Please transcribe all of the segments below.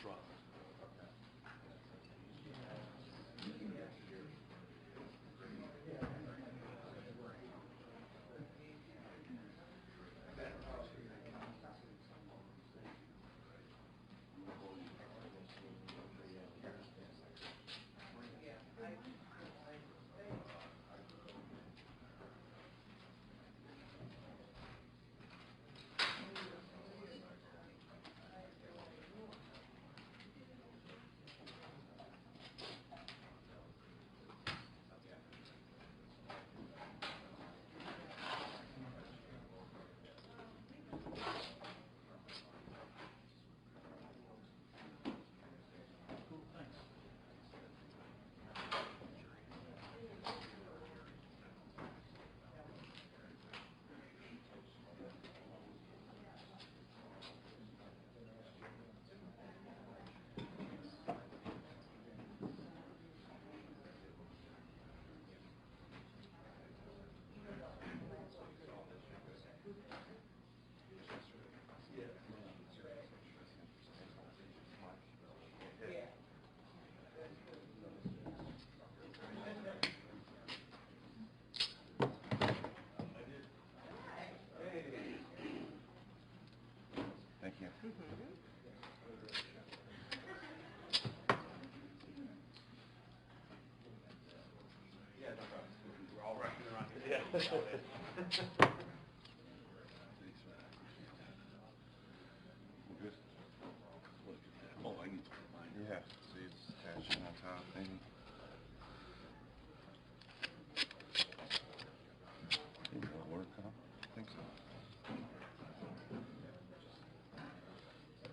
truck. Thank you. Yeah, no problem. We're all rushing around here. Yeah. We're good. Oh, I need to put mine. Yeah, see it's attaching on top, maybe. Think that'll work, huh? I think so.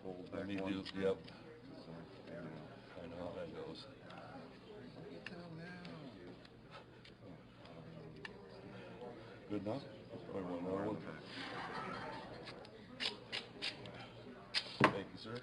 Hold back Let me one. do, yep. So, there we go. I know how that goes. Get down now. Good enough? Probably one more one. Thank you, sir.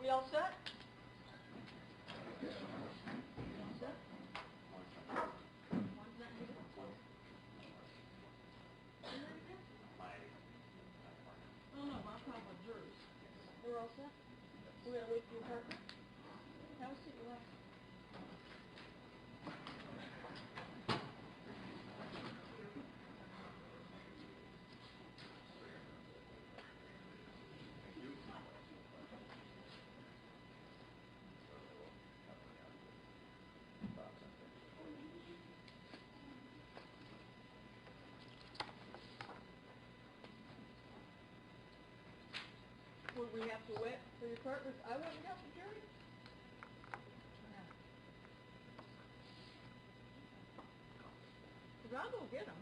We all set? Oh no, I'm talking about jurors. We're all set? We're gonna wait for your partner? Have a seat, relax. Would we have to wait for your partner? I wouldn't have the jury. Cause I'll go get them.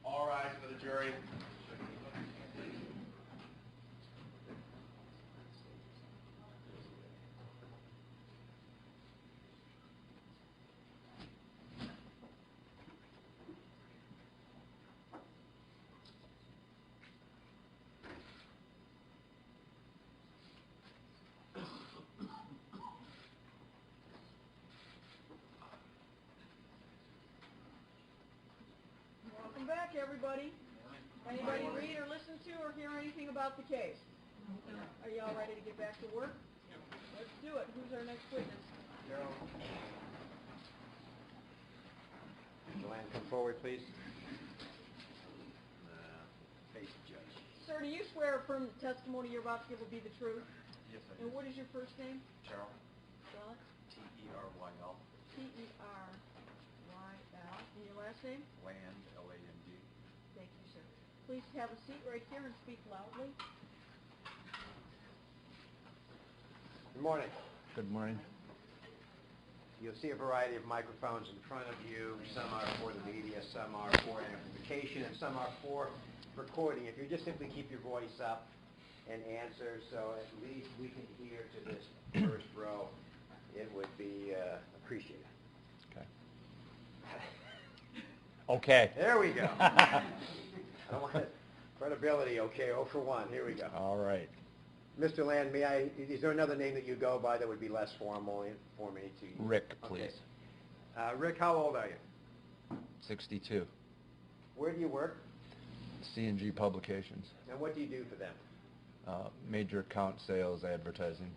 All rise for the jury. Welcome back, everybody. Anybody read or listen to or hear anything about the case? Are you all ready to get back to work? Let's do it. Who's our next witness? Carol. Joanne, come forward, please. Face the judge. Sir, do you swear or affirm the testimony you're about to give will be the truth? Yes, I And what is your first name? Cheryl. Spell it. T-E-R-Y-L. T-E-R-Y-L. And your last name? Land, L-A-N-D. Thank you, sir. Please have a seat right here and speak loudly. Good morning. Good morning. You'll see a variety of microphones in front of you. Some are for the media, some are for amplification, and some are for recording. If you just simply keep your voice up and answer so at least we can hear to this first row, it would be appreciated. Okay. Okay. There we go. I don't want it. Credibility, okay, 0 for 1. Here we go. All right. Mr. Land, is there another name that you go by that would be less formal for me to... Rick, Okay. please. Rick, how old are you? 62. Where do you work? C&G Publications. And what do you do for them? Major account sales advertising.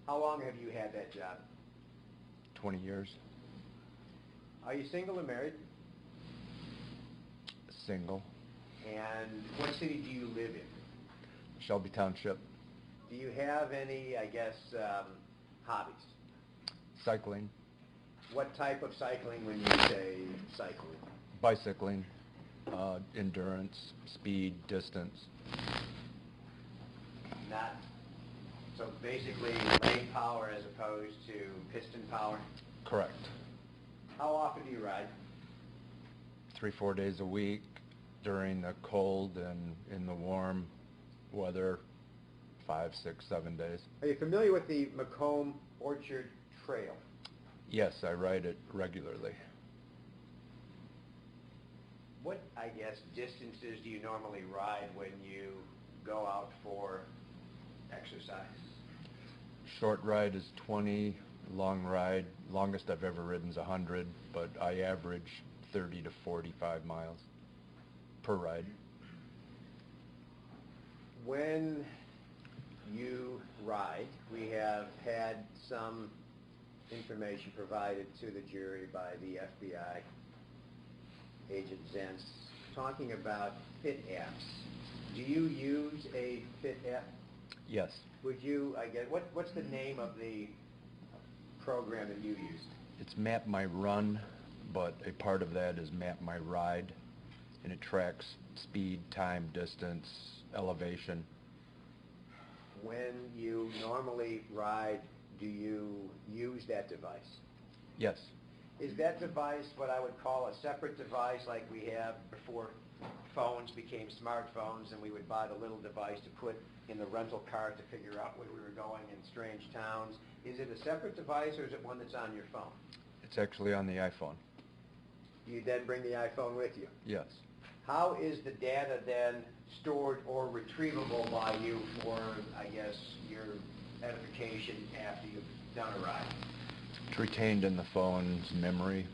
How long have you had that job? 20 years. Are you single or married? Single. And what city do you live in? Shelby Township. Do you have any, I guess, hobbies? Cycling. What type of cycling when you say cycling? Bicycling. Endurance. Speed. Distance. Not, so basically lane power as opposed to piston power? Correct. How often do you ride? 3-4 days a week during the cold and in the warm weather, 5, 6, 7 days. Are you familiar with the Macomb Orchard Trail? Yes, I ride it regularly. What, I guess, distances do you normally ride when you go out for exercise? Short ride is 20, long ride, longest I've ever ridden is 100, but I average 30 to 45 miles per ride. When you ride, we have had some information provided to the jury by the FBI agent Zentz talking about fit apps. Do you use a fit app? Yes, Would you, I guess, what's the name of the program that you use? it's Map My Run, but a part of that is Map My Ride, and it tracks speed, time, distance, elevation. When you normally ride, do you use that device? Yes, Is that device what I would call a separate device like we have before phones became smartphones and we would buy the little device to put in the rental car to figure out where we were going in strange towns? Is it a separate device or is it one that's on your phone? it's actually on the iPhone. You then bring the iPhone with you. Yes. How is the data then stored or retrievable by you for, I guess, your edification after you've done a ride? It's retained in the phone's memory.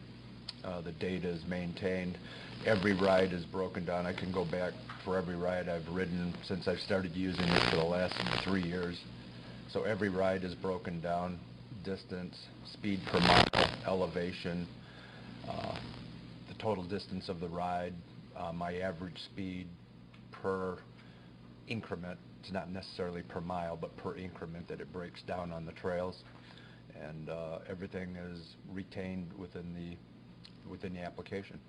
The data is maintained. Every ride is broken down. I can go back for every ride I've ridden since I've started using it for the last 3 years. So every ride is broken down. Distance, speed per mile, elevation, the total distance of the ride, my average speed per increment. It's not necessarily per mile, but per increment that it breaks down on the trails. And everything is retained within the application.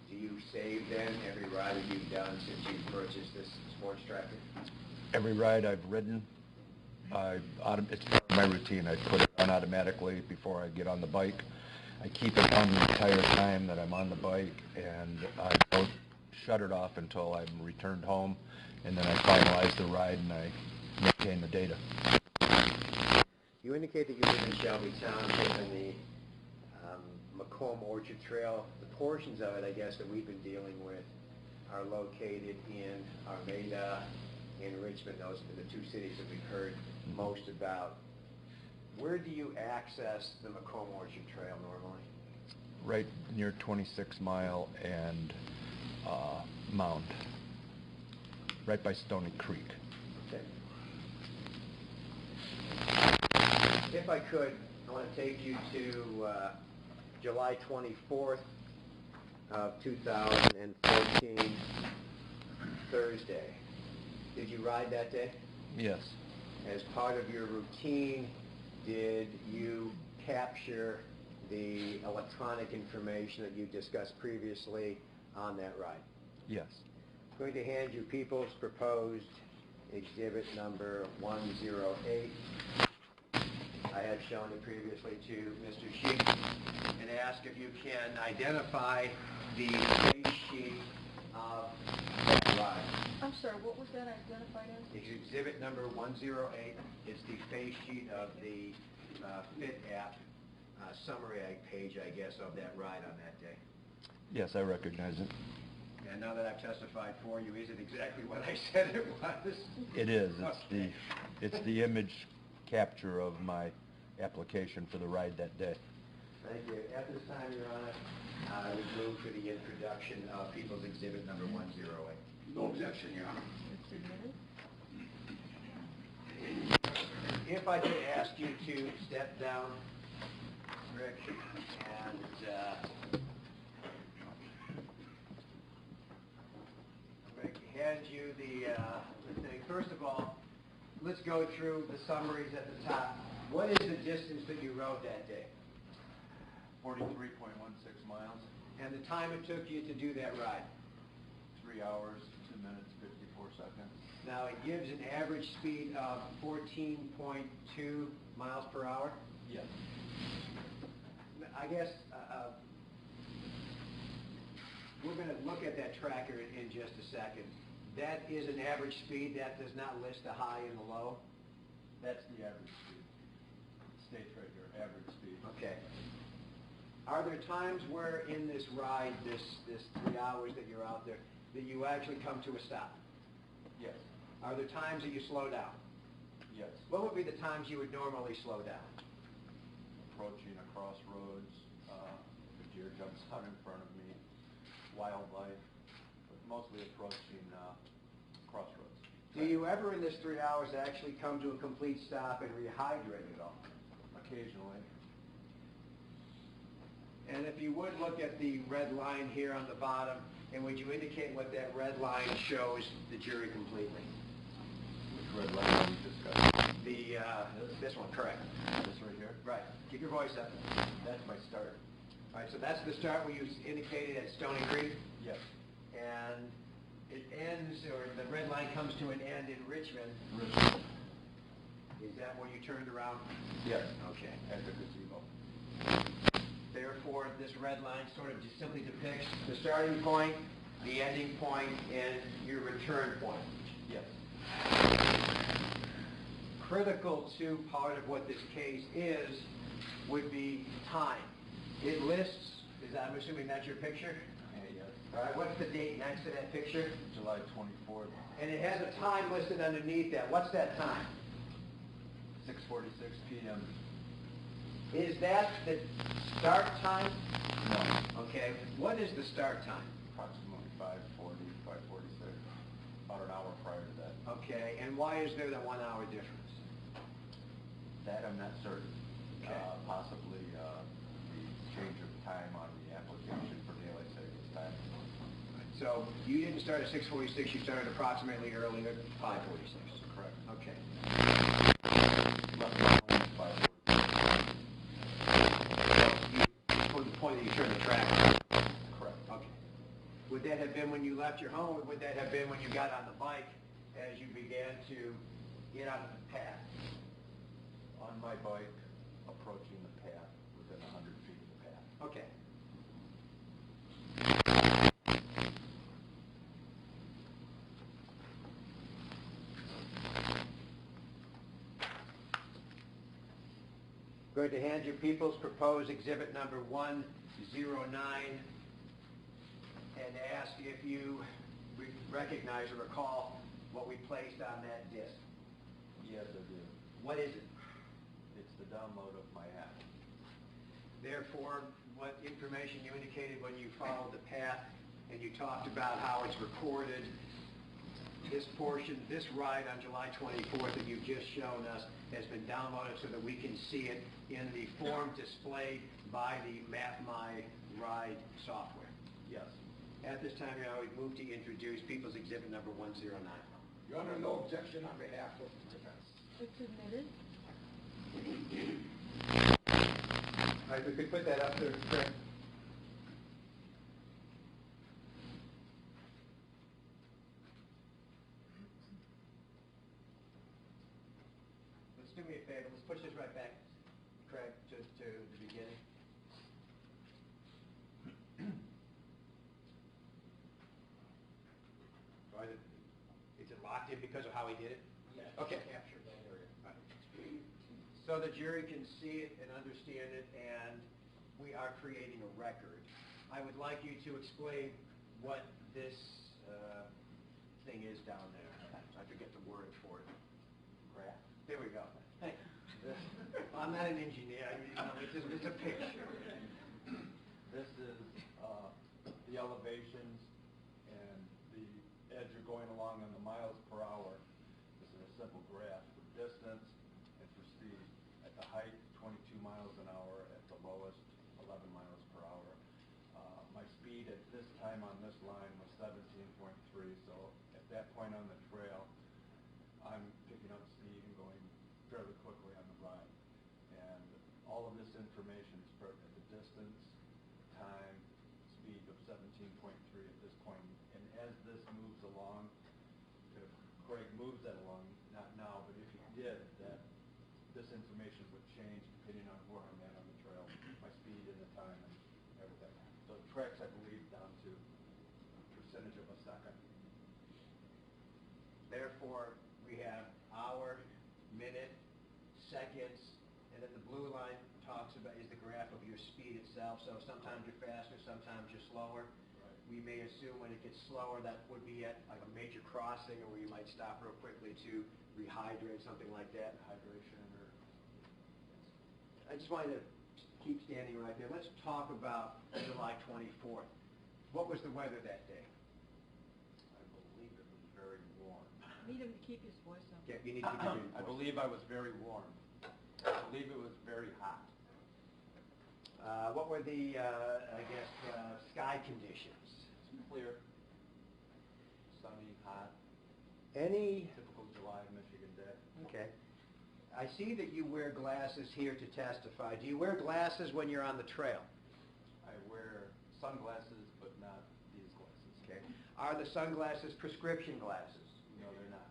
Do you save then every ride that you've done since you've purchased this sports tractor? Every ride I've ridden, it's part of my routine. I put it on automatically before I get on the bike. I keep it on the entire time that I'm on the bike, and I don't shut it off until I'm returned home, and then I finalize the ride and I maintain the data. You indicate that you live in Shelby Township and the Macomb Orchard Trail. The portions of it, I guess, that we've been dealing with are located in Armada, in Richmond. Those are the two cities that we've heard most about. Where do you access the Macomb Orchard Trail normally? Right near 26 Mile and Mound. right by Stony Creek. Okay. If I could, I want to take you to July 24th of 2014, Thursday. Did you ride that day? Yes. As part of your routine, did you capture the electronic information that you discussed previously on that ride? Yes. I'm going to hand you People's Proposed Exhibit Number 108. I have shown it previously to Mr. Sheik and ask if you can identify the face sheet of that ride. I'm sorry, what was that identified as? It's Exhibit Number 108. It's the face sheet of the Fit app summary page, I guess, of that ride on that day. Yes, I recognize it. And now that I've testified for you, is it exactly what I said it was? It is. Okay. It's the image capture of my application for the ride that day. Thank you. At this time, Your Honor, I would move for the introduction of People's Exhibit Number 108. No objection, Your Honor. It's admitted. If I could ask you to step down, Rick, and I'm going to hand you the thing. First of all, let's go through the summaries at the top. What is the distance that you rode that day? 43.16 miles, And the time it took you to do that ride? 3 hours, 2 minutes, 54 seconds. Now, it gives an average speed of 14.2 miles per hour. Yes. I guess we're going to look at that tracker in just a second. That is an average speed. That does not list the high and the low. That's the average speed. States right here, average speed. Okay. Are there times where in this ride, this 3 hours that you're out there, that you actually come to a stop? Yes. Are there times that you slow down? Yes. What would be the times you would normally slow down? Approaching a crossroads, the deer jumps out in front of me, wildlife, but mostly approaching crossroads. Do you ever in this 3 hours actually come to a complete stop and rehydrate at all? Occasionally. And if you would look at the red line here on the bottom, and would you indicate what that red line shows the jury completely? Which red line are we discussing? This one, correct. This right here? Right. Keep your voice up. That's my start. All right, so that's the start where you indicated at Stony Creek, Yes. and it ends, or the red line comes to an end in Richmond. Richmond. Is that where you turned around? Yes. Okay. At the gazebo. Therefore, this red line sort of just simply depicts the starting point, the ending point, and your return point. Yes. Critical to part of what this case is would be time. It lists, I'm assuming that's your picture? Yes. All right, what's the date next to that picture? July 24th, And it has a time listed underneath that. What's that time? 6:46 p.m. Is that the start time? No. Okay, what is the start time? Approximately 5:40, 5:46. About an hour prior to that. Okay, and why is there that 1 hour difference? That I'm not certain. Okay. Possibly the change of time on the application for daylight savings time. So you didn't start at 6:46, you started approximately earlier, 5:46. Correct. Okay. Left my home at 5:46. From the point that you turned the track. Correct. Okay. Would that have been when you left your home, or would that have been when you got on the bike as you began to get out of the path? On my bike, approaching the path, within 100 feet of the path. Okay. Going to hand you People's Proposed Exhibit Number 109 and ask if you recognize or recall what we placed on that disc. Yes, I do. What is it? It's the download of my app. Therefore, what information you indicated when you followed the path and you talked about how it's recorded This portion, this ride on July 24th that you've just shown us has been downloaded so that we can see it in the form displayed by the Map My Ride software. Yes. At this time, I would move to introduce People's Exhibit number 109. Your Honor, no objection on behalf of the defense. It's admitted. All right, we could put that up there, Craig. Let's do me a favor, let's push this right back, Craig, to the beginning. Is it locked in because of how he did it? Yes. Okay. Captured that area. So the jury can see it and understand it, and we are creating a record. I would like you to explain what this thing is down there. I forget the word for it. Graph. There we go. Thank you. I'm not an engineer. It's a picture. This is the elevations and the as you're going along on the miles per hour. This is a simple graph for distance and for speed. At the height, 22 miles an hour. At the lowest, 11 miles per hour. My speed at this time on this line was 17.3, so at that point on the trail, I'm picking up speed and going fairly quickly on the ride. And all of this information is at the distance, time, speed of 17.3 at this point. And as this moves along, if Craig moves that along, not now, but if he did, that this information would change depending on where I'm at on the trail, my speed and the time and everything. So it tracks, I believe, down to a percentage of a second. Therefore, we have hour, minute, seconds, and then the blue line talks about, is the graph of your speed itself. So sometimes you're faster, sometimes you're slower. Right. We may assume when it gets slower, that would be at like a major crossing, or where you might stop real quickly to rehydrate, something like that. Hydration or... I just wanted to keep standing right there. Let's talk about July 24th. What was the weather that day? I believe it was very warm. Need him to keep his voice up. Okay, you need to keep your I believe I was very warm. I believe it was very hot. What were the, sky conditions? Clear, sunny, hot, Any, typical July Michigan day. okay. I see that you wear glasses here to testify. Do you wear glasses when you're on the trail? I wear sunglasses, but not these glasses. Okay. Are the sunglasses prescription glasses? No, they're not.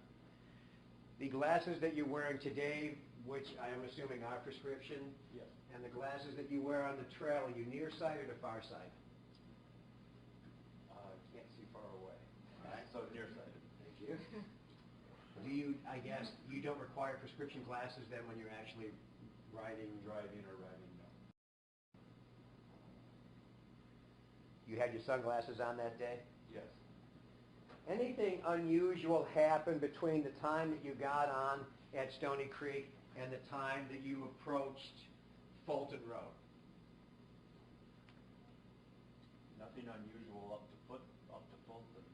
The glasses that you're wearing today, which I am assuming are prescription, Yes. and the glasses that you wear on the trail, are you nearsighted or farsighted? Can't see far away. All right. So nearsighted. Thank you. Do you, I guess, you don't require prescription glasses then when you're actually riding? Driving or riding, no. You had your sunglasses on that day? Yes. Anything unusual happened between the time that you got on at Stony Creek and the time that you approached Fulton Road? Nothing unusual up to Fulton,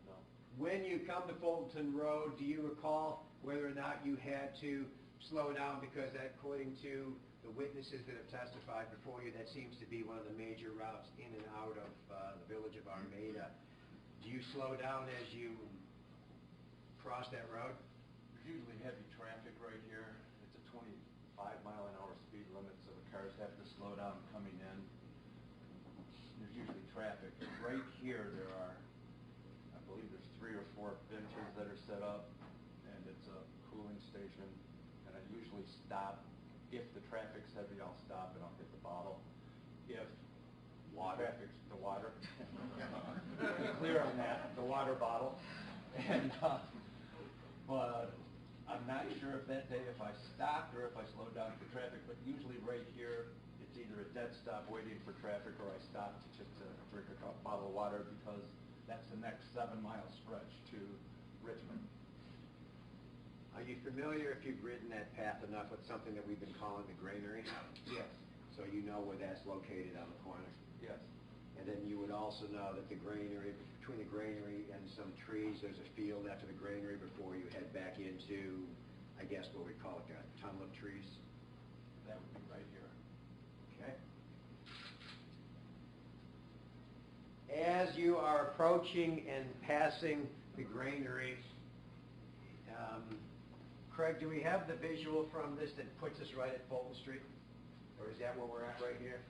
no. When you come to Fulton Road, do you recall whether or not you had to slow down, because according to the witnesses that have testified before you, that seems to be one of the major routes in and out of the village of Armada. Do you slow down as you cross that road? There's usually heavy traffic right here. It's a 25-mile-an-hour speed limit, so the cars have to slow down coming in. There's usually traffic. Right here there are, I believe there's 3 or 4 benches that are set up, and it's a cooling station. And I usually stop. If the traffic's heavy, I'll stop and I'll get the bottle. If traffic's the water, be clear on that, the water bottle. And but I'm not sure if that day if I stopped or if I slowed down for traffic. But usually right here, it's either a dead stop waiting for traffic, or I stop just to drink a bottle of water, because that's the next 7-mile stretch to Richmond. Are you familiar, if you've ridden that path enough, with something that we've been calling the granary? Yes. So you know where that's located on the corner? Yes. And then you would also know that the granary, between the granary and some trees, there's a field after the granary before you head back into, I guess what we call it, a tunnel of trees. That would be right here. Okay. As you are approaching and passing the granary, Craig, do we have the visual from this that puts us right at Fulton Street? Or is that where we're at right here?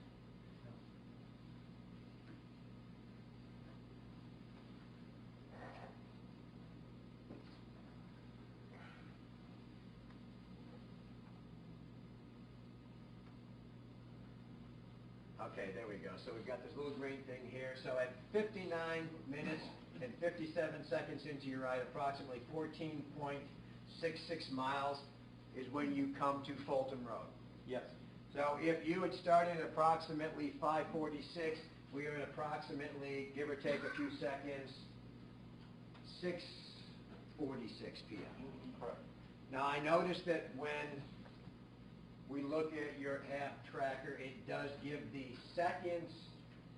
Okay, there we go. So we've got this little green thing here. So at 59 minutes and 57 seconds into your ride, approximately 14.66 miles is when you come to Fulton Road. Yes. So if you had started at approximately 5:46, we are at approximately, give or take a few seconds, 6:46 p.m. Correct. Now I noticed that when we look at your app tracker, it does give the seconds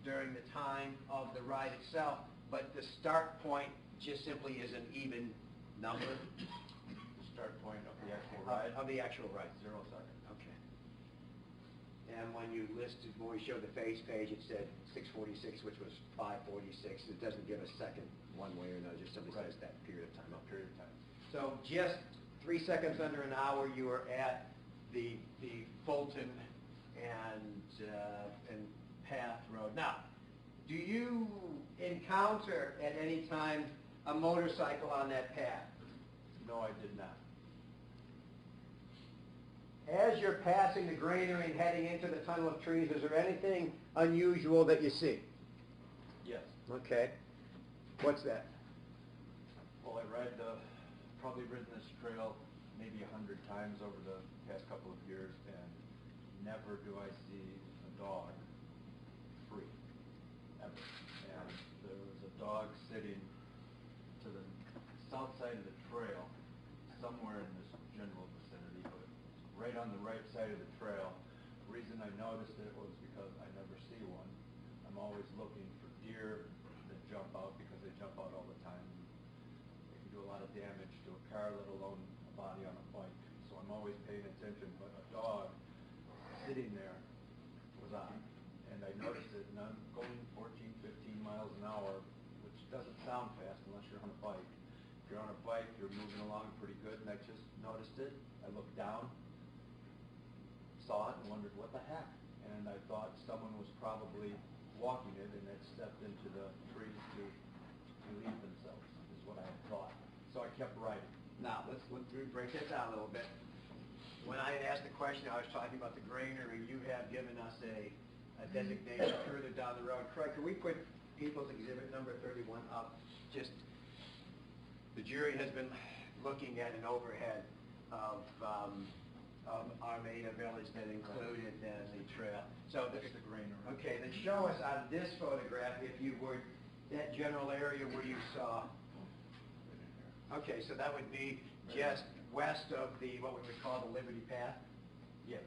during the time of the ride itself, but the start point just simply is an even number. The start point of the actual ride? Of the actual ride. 0 seconds. Okay. And when you listed, when we showed the face page, it said 6:46, which was 5:46. It doesn't give a second one way or another, just simply says that period of time. No period of time. So just 3 seconds under an hour, you are at the Fulton and Path Road. Now, do you encounter at any time a motorcycle on that path? No, I did not. As you're passing the granary and heading into the tunnel of trees, is there anything unusual that you see? Yes. Okay. What's that? Well, probably ridden this trail maybe 100 times over the past couple of years, and never do I see a dog free, ever. And there was a dog sitting to the south side of the trail, somewhere in this general vicinity, but right on the right side of the trail. The reason I noticed it was because I never see one. I'm always looking for deer that jump out, because they jump out all the time. They can do a lot of damage to a car, let alone a body on a bike. So I'm always paying attention, but a dog sitting there was on. And I noticed it, and I'm going 14, 15 miles an hour, which doesn't sound fast unless you're on a bike. If you're on a bike, you're moving along pretty good, and I just noticed it. I looked down, saw it, and wondered what the heck. And I thought someone was probably walking it and had stepped into the trees to relieve themselves, is what I had thought. So I kept riding. Now, let's break that down a little bit. When I had asked the question, I was talking about the granary. You have given us a designation further down the road. Craig, can we put People's Exhibit number 31 up? Just, the jury has been looking at an overhead of Armada Village that included the trail. So That's the granary. Okay, then show us on this photograph, if you would, that general area where you saw. Okay, so that would be just west of what we would call the Liberty Path? Yes.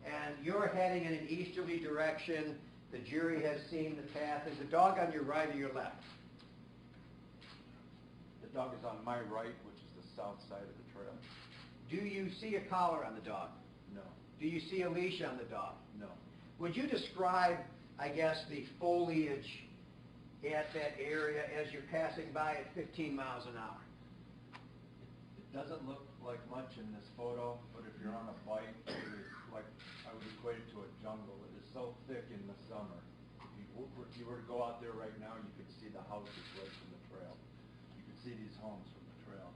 And you're heading in an easterly direction. The jury has seen the path. Is the dog on your right or your left? The dog is on my right, which is the south side of the trail. Do you see a collar on the dog? No. Do you see a leash on the dog? No. Would you describe, I guess, the foliage at that area as you're passing by at 15 miles an hour? It doesn't look like much in this photo, but if you're on a bike, it is like, I would equate it to a jungle. It is so thick in the summer. If you were to go out there right now, you could see the houses right from the trail. You could see these homes from the trail.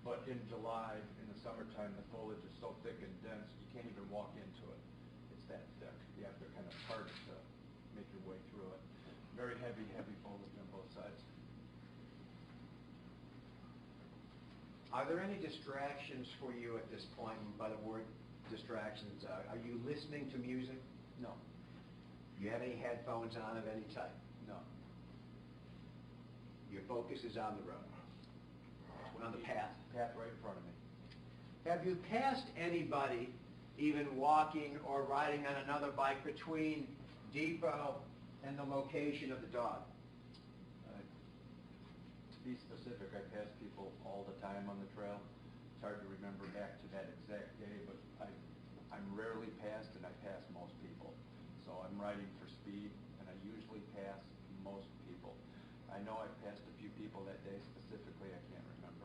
But in July, in the summertime, the foliage is so thick and dense, you can't even walk into it. It's that thick. You have to kind of part it to make your way through it. Very heavy, heavy foliage on both sides. Are there any distractions for you at this point? And by the word distractions, are you listening to music? No. Do you have any headphones on of any type? No. Your focus is on the road, on the path. Path right in front of me. Have you passed anybody, even walking or riding on another bike, between Depot and the location of the dog? be specific, I pass people all the time on the trail. It's hard to remember back to that exact day, but I'm rarely passed, and I pass most people. So I'm riding for speed, and I usually pass most people. I know I passed a few people that day specifically, I can't remember.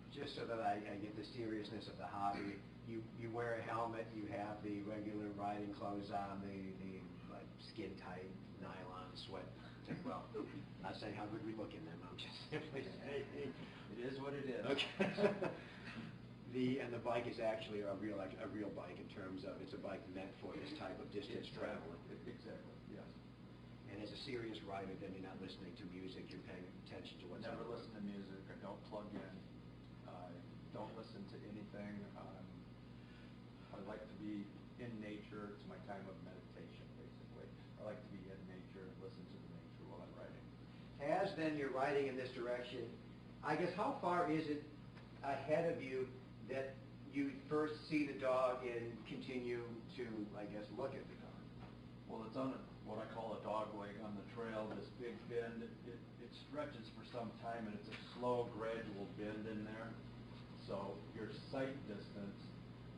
Just so that I get the seriousness of the hobby, you wear a helmet, you have the regular riding clothes on, the like skin tight nylon sweat. Well, not saying how good we look in them, I'm just simply saying. It is what it is. Okay. And the bike is actually a real bike in terms of it's a bike meant for this type of distance travel. Exactly, yes. And as a serious rider, then you're not listening to music, you're paying attention to what's Never on the road. listen to music, I don't plug in, I don't listen to anything. I like to be in nature, it's my time of meditation, basically. I like to be in nature, listen to the nature while I'm riding. As then you're riding in this direction, I guess how far is it ahead of you that you first see the dog and continue to, I guess, look at the dog? Well, it's on what I call a dog leg on the trail, this big bend. It stretches for some time, and it's a slow, gradual bend in there. So your sight distance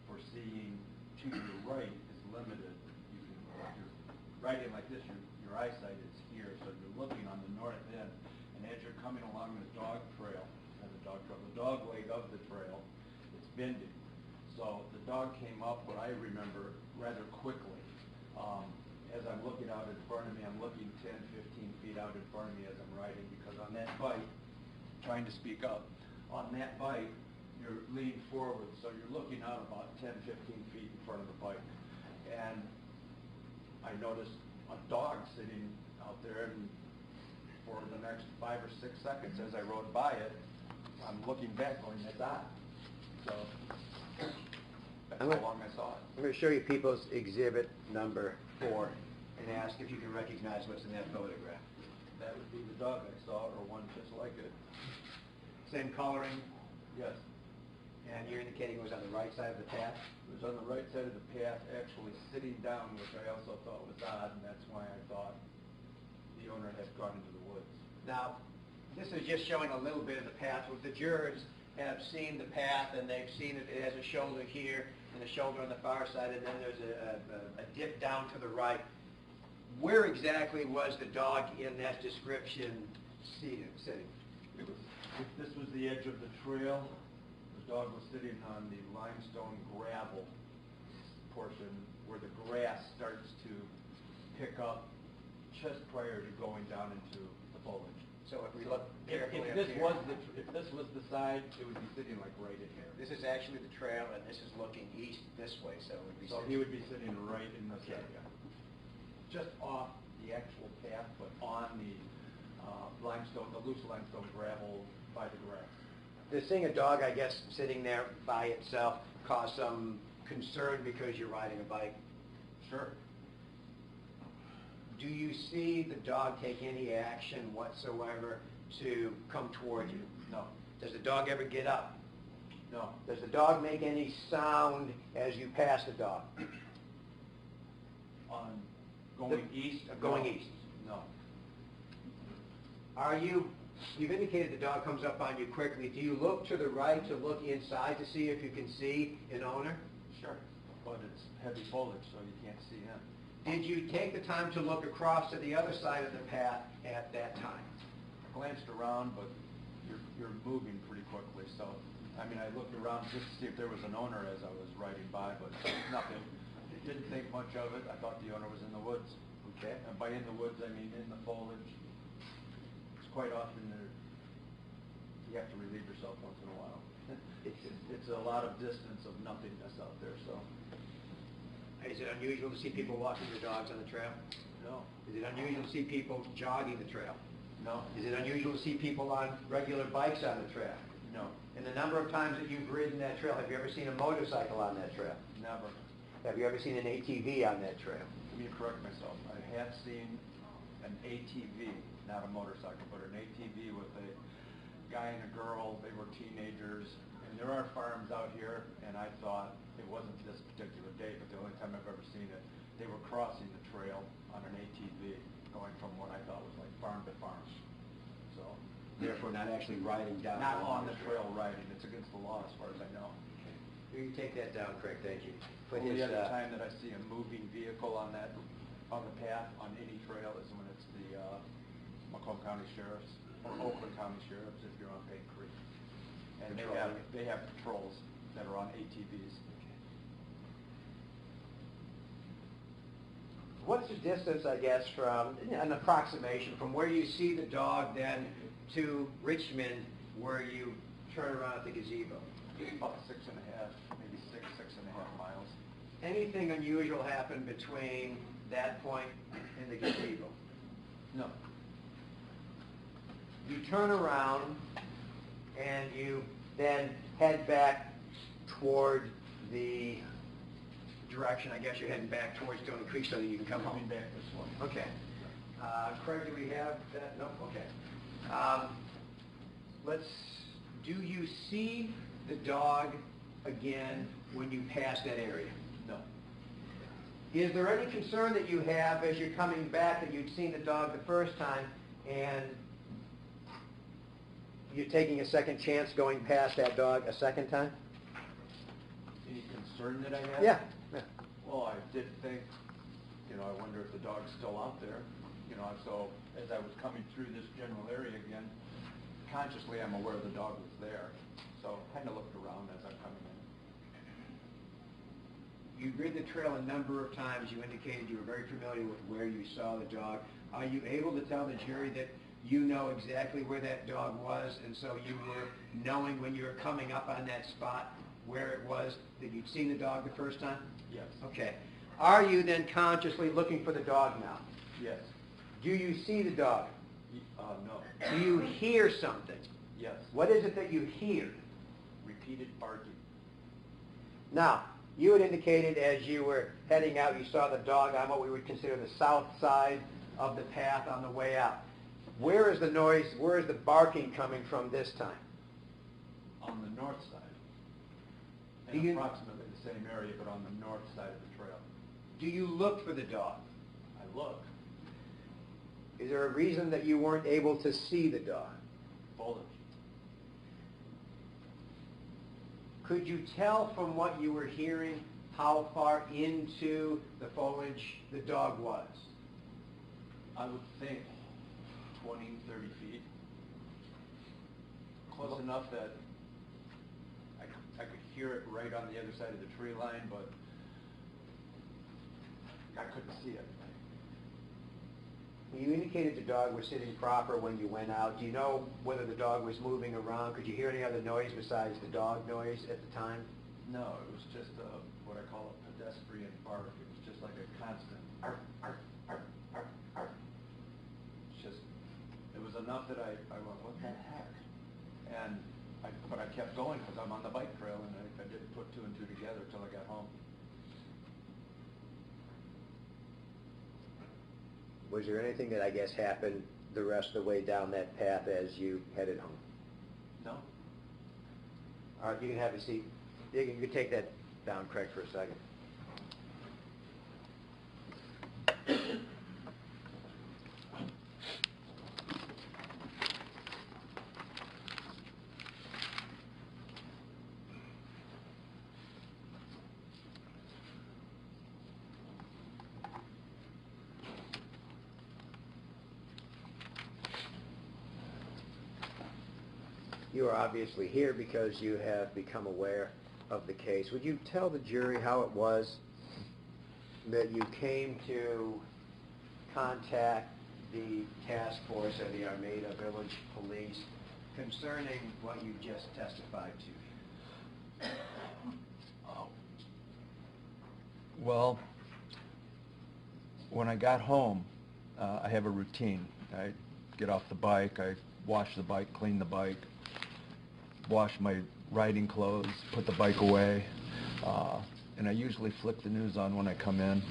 for seeing to your right is limited. If you're riding like this, your eyesight is here, so you're looking on the north end. And as you're coming along the dog trail, the dog leg of the trail, it's bending. So the dog came up, what I remember, rather quickly. As I'm looking out in front of me, I'm looking 10, 15 feet out in front of me as I'm riding, because on that bike, trying to speak up, on that bike, you're leaned forward, so you're looking out about 10, 15 feet in front of the bike. And I noticed a dog sitting out there, and for the next 5 or 6 seconds as I rode by it, I'm looking back going, it's on. So that's how long I saw it. I'm going to show you people's exhibit number 4 and ask if you can recognize what's in that photograph. That would be the dog I saw, or one just like it. Same coloring, Yes. and you're indicating it was on the right side of the path? It was on the right side of the path, actually sitting down, which I also thought was odd, and that's why I thought the owner had gone into the woods. Now, this is just showing a little bit of the path. With the jurors have seen the path, and they've seen it has a shoulder here and a shoulder on the far side, and then there's a dip down to the right. Where exactly was the dog in that description sitting? This was the edge of the trail. The dog was sitting on the limestone gravel portion where the grass starts to pick up just prior to going down into the foliage. So if we look carefully If up this here, was the side, it would be sitting like right in here. this is actually the trail, and this is looking east this way, so it would be So sitting. he would be sitting right in this Okay. area. Just off the actual path, but on the limestone, the loose limestone gravel by the grass. Does seeing a dog, I guess, sitting there by itself cause some concern because you're riding a bike? Sure. Do you see the dog take any action whatsoever to come toward you? No. Does the dog ever get up? No. Does the dog make any sound as you pass the dog? On going east? Going No. east. No. You've indicated the dog comes up on you quickly. Do you look to the right to look inside to see if you can see an owner? Sure. But it's heavy foliage, so you can't see him. Did you take the time to look across to the other side of the path at that time? I glanced around, but you're moving pretty quickly, so, I mean, I looked around just to see if there was an owner as I was riding by, but nothing. Didn't think much of it. I thought the owner was in the woods. Okay. And by in the woods, I mean in the foliage. It's quite often there, you have to relieve yourself once in a while. It's a lot of distance of nothingness out there, so. Is it unusual to see people walking their dogs on the trail? No. Is it unusual to see people jogging the trail? No. Is it unusual to see people on regular bikes on the trail? No. And the number of times that you've ridden that trail, have you ever seen a motorcycle on that trail? Never. Have you ever seen an ATV on that trail? Let me correct myself. I have seen an ATV, not a motorcycle, but an ATV with a guy and a girl. They were teenagers. And there are farms out here, and I thought it wasn't this particular day, but the only time I've ever seen it, they were crossing the trail on an ATV, going from what I thought was like farm to farm. So therefore not actually riding down. Not along on the trail riding, it's against the law as far as I know. You can take that down, Craig, thank you. But Only his, other time that I see a moving vehicle on that, on the path, on any trail, is when it's the Macomb County Sheriff's, or Oakland County Sheriff's, if you're on Bay Creek. And they have patrols that are on ATVs. What's the distance, I guess, from, an approximation, from where you see the dog then to Richmond, where you turn around at the gazebo? About 6.5, maybe 6.5 miles. Anything unusual happen between that point and the gazebo? No. You turn around and you then head back toward the direction, I guess you're heading back towards Stony Creek so that you can come home. Coming back this way. Okay. Craig, do we have that? No? Okay. Do you see the dog again when you pass that area? No. Is there any concern that you have as you're coming back that you'd seen the dog the first time and you're taking a second chance going past that dog a second time? Any concern that I had? Yeah. Well, I did think, I wonder if the dog's still out there. So as I was coming through this general area again, consciously I'm aware the dog was there. So I kind of looked around as I'm coming in. You rid the trail a number of times. You indicated you were very familiar with where you saw the dog. Are you able to tell the jury that you know exactly where that dog was, and so you were knowing when you were coming up on that spot where it was that you'd seen the dog the first time? Yes. Okay. Are you then consciously looking for the dog now? Yes. Do you see the dog? No. Do you hear something? Yes. What is it that you hear? Repeated barking. Now, you had indicated as you were heading out, you saw the dog on what we would consider the south side of the path on the way out. Where is the noise, where is the barking coming from this time? On the north side. Do In you- approximately the same area, but on the north side of the trail. Do you look for the dog? I look. Is there a reason that you weren't able to see the dog? Foliage. Could you tell from what you were hearing how far into the foliage the dog was? I would think 20, 30 feet. Close enough that I could hear it right on the other side of the tree line, but I couldn't see it. You indicated the dog was sitting proper when you went out. Do you know whether the dog was moving around? Could you hear any other noise besides the dog noise at the time? No, it was just what I call a pedestrian bark. It was just like a constant arf, arf, arf, arf, arf. It's just, it was enough that I went, what the heck? But I kept going because I'm on the bike trail, and I didn't put two and two together until I got home. Was there anything that I guess happened the rest of the way down that path as you headed home? No? All right, you can have a seat. You can take that down, Craig, for a second. You are obviously here because you have become aware of the case. Would you tell the jury how it was that you came to contact the task force of the Armada Village Police concerning what you just testified to? Well, when I got home, I have a routine. I get off the bike, I wash the bike, clean the bike, wash my riding clothes, put the bike away, and I usually flick the news on when I come in,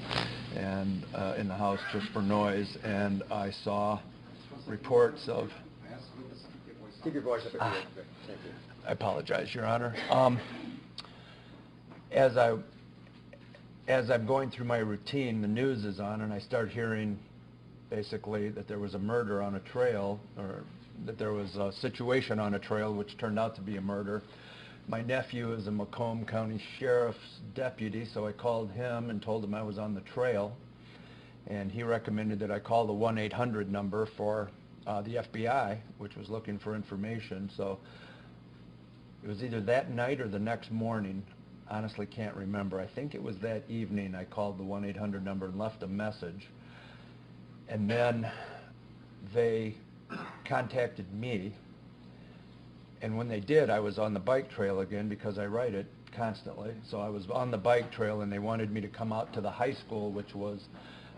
and in the house just for noise, and I saw reports of... Keep your voice up if you would. Thank you. I apologize, Your Honor. As I'm going through my routine, the news is on, and I start hearing basically that there was a murder on a trail, or that there was a situation on a trail which turned out to be a murder. My nephew is a Macomb County Sheriff's deputy, so I called him and told him I was on the trail, and he recommended that I call the 1-800 number for the FBI, which was looking for information. So it was either that night or the next morning. Honestly can't remember. I think it was that evening I called the 1-800 number and left a message. And then they contacted me, and when they did, I was on the bike trail again because I ride it constantly. So I was on the bike trail, and they wanted me to come out to the high school, which was,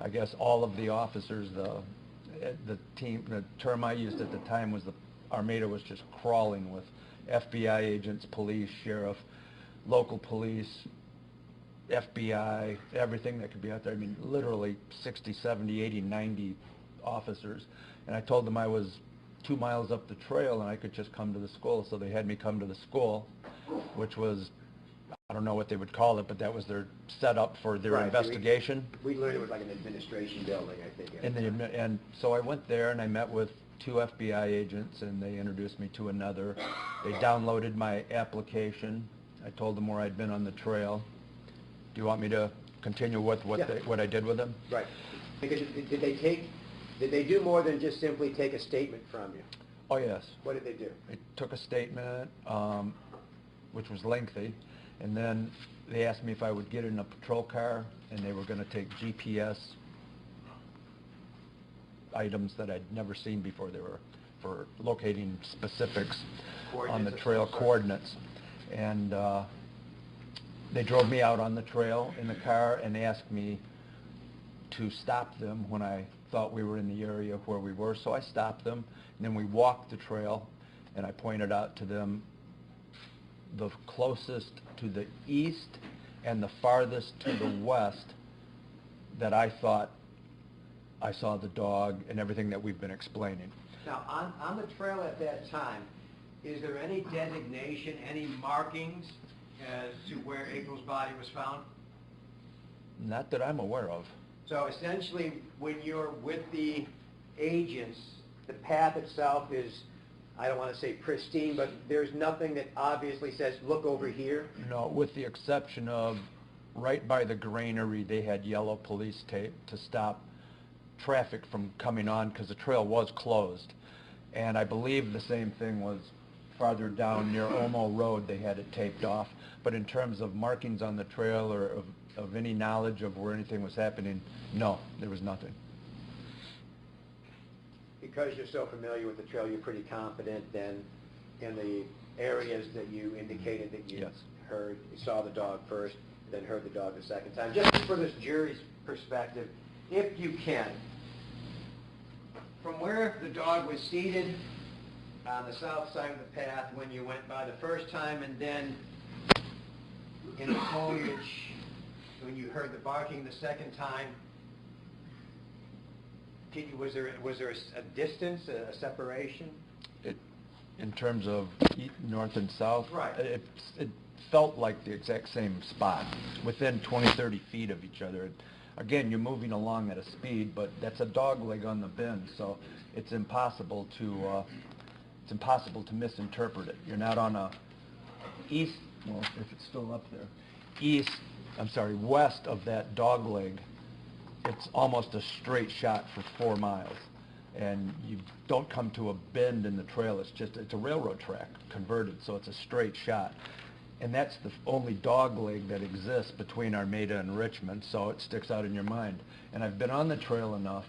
I guess, all of the officers, the term I used at the time was the Armada was just crawling with FBI agents, police, sheriff, local police, FBI, everything that could be out there. I mean, literally 60, 70, 80, 90 officers. And I told them I was 2 miles up the trail and I could just come to the school. So they had me come to the school, which was, I don't know what they would call it, but that was their setup for their investigation. We learned it was like an administration building, I think. And so I went there and I met with 2 FBI agents, and they introduced me to another. They downloaded my application. I told them where I'd been on the trail. Do you want me to continue with what I did with them? Right. Because did they do more than just simply take a statement from you? Oh, yes. What did they do? They took a statement, which was lengthy, and then they asked me if I would get in a patrol car, and they were going to take GPS items that I'd never seen before. They were for locating specifics on the trail, coordinates. And they drove me out on the trail in the car and asked me to stop them when I thought we were in the area where we were. So I stopped them, and then we walked the trail, and I pointed out to them the closest to the east and the farthest to the west that I thought I saw the dog and everything that we've been explaining. Now, on the trail at that time, is there any designation, any markings as to where April's body was found? Not that I'm aware of. So essentially, when you're with the agents, the path itself is, I don't want to say pristine, but there's nothing that obviously says, look over here? No, with the exception of right by the granary, they had yellow police tape to stop traffic from coming on because the trail was closed. And I believe the same thing was farther down near Omo Road, they had it taped off. But in terms of markings on the trail or of any knowledge of where anything was happening, no, there was nothing. Because you're so familiar with the trail, you're pretty confident then in the areas that you indicated that you heard, you saw the dog first, then heard the dog the second time. Just for this jury's perspective, if you can, from where the dog was seated on the south side of the path when you went by the first time, and then in the foliage when you heard the barking the second time, was there a distance, a separation? In terms of north and south, right. It felt like the exact same spot, within 20, 30 feet of each other. Again, you're moving along at a speed, but that's a dog leg on the bend, so it's impossible to misinterpret it. You're not on a east, well, if it's still up there, west of that dog leg. It's almost a straight shot for 4 miles, and you don't come to a bend in the trail. It's a railroad track converted, so it's a straight shot. And that's the only dog leg that exists between Armada and Richmond, so it sticks out in your mind. And I've been on the trail enough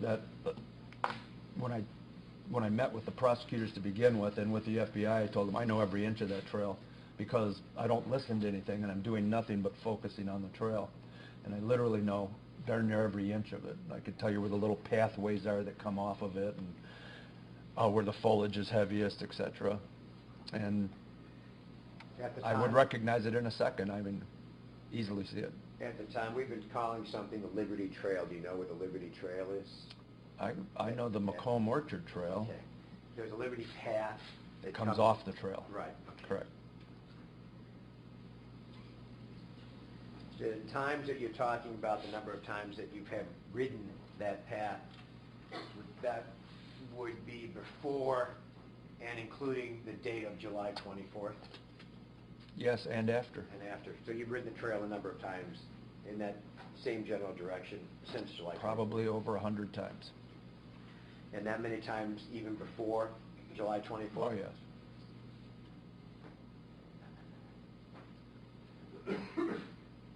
that when I met with the prosecutors to begin with and with the FBI, I told them I know every inch of that trail because I don't listen to anything and I'm doing nothing but focusing on the trail. And I literally know darn near every inch of it. I could tell you where the little pathways are that come off of it and where the foliage is heaviest, etc. And I would recognize it in a second. I mean, easily see it. At the time, we've been calling something the Liberty Trail. Do you know where the Liberty Trail is? I know the Macomb Orchard Trail. Okay. There's a Liberty Path that comes off the trail. Right. Okay. Correct. The times that you're talking about, the number of times that you've ridden that path, would be before and including the date of July 24th Yes, and after. and after. So you've ridden the trail a number of times in that same general direction since July 24th. Probably over 100 times. And that many times even before July 24th? Oh, yes.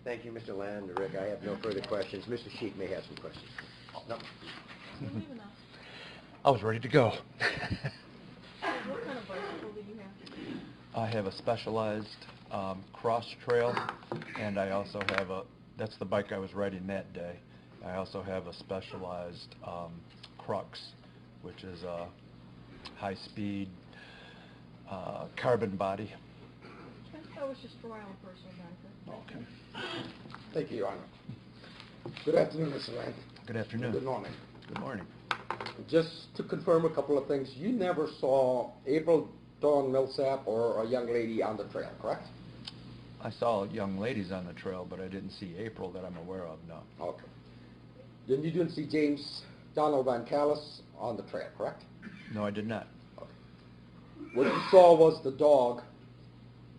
Thank you, Mr. Land. Rick, I have no further questions. Mr. Sheik may have some questions. No. You're leaving us. I was ready to go. What kind of bicycle do you have? I have a specialized cross trail, and I also have that's the bike I was riding that day. I also have a specialized crux, which is a high-speed carbon body. That was just for my own personal benefit. Okay. Thank you, Your Honor. Good afternoon, Mr. Land. Good afternoon. Good morning. Good morning. Just to confirm a couple of things, you never saw April Millsap or a young lady on the trail, correct? I saw young ladies on the trail, but I didn't see April that I'm aware of, no. Okay. Then you didn't see James Donald Vancallis on the trail, correct? No, I did not. What you saw was the dog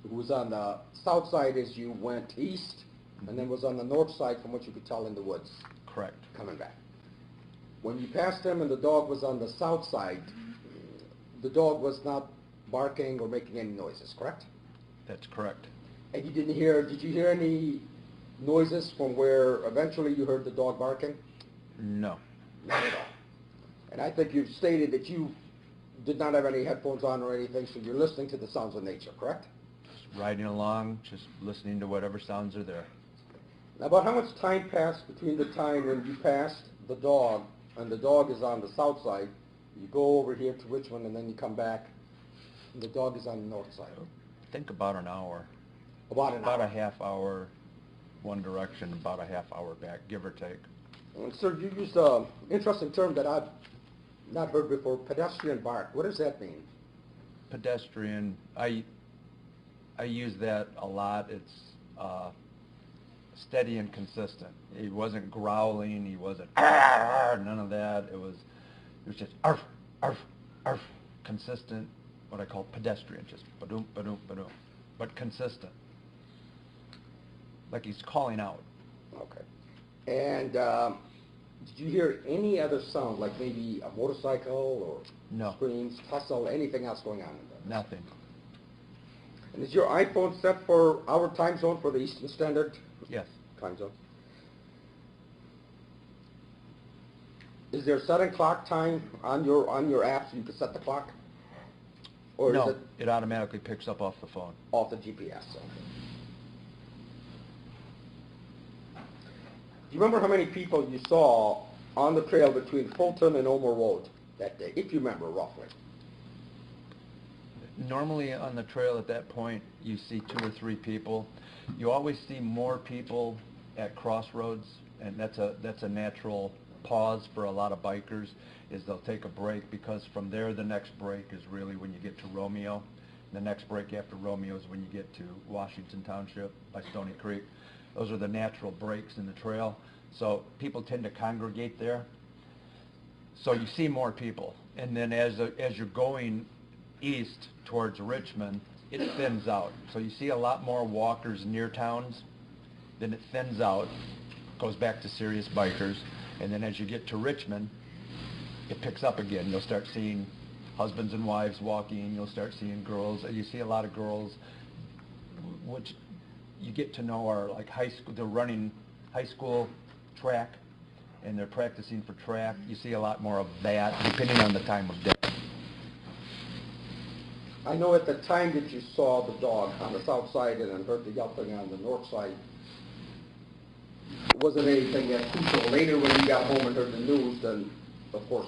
who was on the south side as you went east, and then was on the north side from what you could tell in the woods, Correct. coming back. When you passed him and the dog was on the south side, the dog was not barking or making any noises, correct? That's correct. And you didn't hear, did you hear any noises from where eventually you heard the dog barking? No. Not at all. And I think you've stated that you did not have any headphones on or anything, so you're listening to the sounds of nature, correct? Just riding along, just listening to whatever sounds are there. Now, about how much time passed between the time when you passed the dog, and the dog is on the south side, you go over here to Richmond, and then you come back, and the dog is on the north side? I think about an hour. About an About hour. a half hour one direction, about a half hour back, give or take. And sir, you used an interesting term that I've not heard before, pedestrian bark. What does that mean? Pedestrian, I use that a lot. It's steady and consistent. He wasn't growling, he wasn't none of that. It was just arf, arf, arf, consistent, what I call pedestrian, just ba-doom, ba-doom, ba-doom, but consistent. Like he's calling out. Okay. And did you hear any other sound, like maybe a motorcycle or No. screams, tussle, anything else going on in there? Nothing. And is your iPhone set for our time zone, for the Eastern Standard Yes. time zone? Is there a setting clock time on your app so you can set the clock? Or No, is it it automatically picks up off the phone. off the GPS? Okay. Do you remember how many people you saw on the trail between Fulton and Omer Road that day, if you remember roughly? Normally on the trail at that point, you see 2 or 3 people. You always see more people at crossroads, and that's a natural pause for a lot of bikers, is they'll take a break, because from there the next break is really when you get to Romeo. The next break after Romeo is when you get to Washington Township by Stony Creek. Those are the natural breaks in the trail. So people tend to congregate there. So you see more people. And then as you're going east towards Richmond, it thins out. So you see a lot more walkers near towns. Then it thins out, goes back to serious bikers. And then as you get to Richmond, it picks up again. You'll start seeing husbands and wives walking. You'll start seeing girls. You see a lot of girls, which you get to know are like high school. They're running high school track, and they're practicing for track. You see a lot more of that, depending on the time of day. I know at the time that you saw the dog on the south side and then heard the yelping on the north side, it wasn't anything that crucial. Later when you got home and heard the news, then of course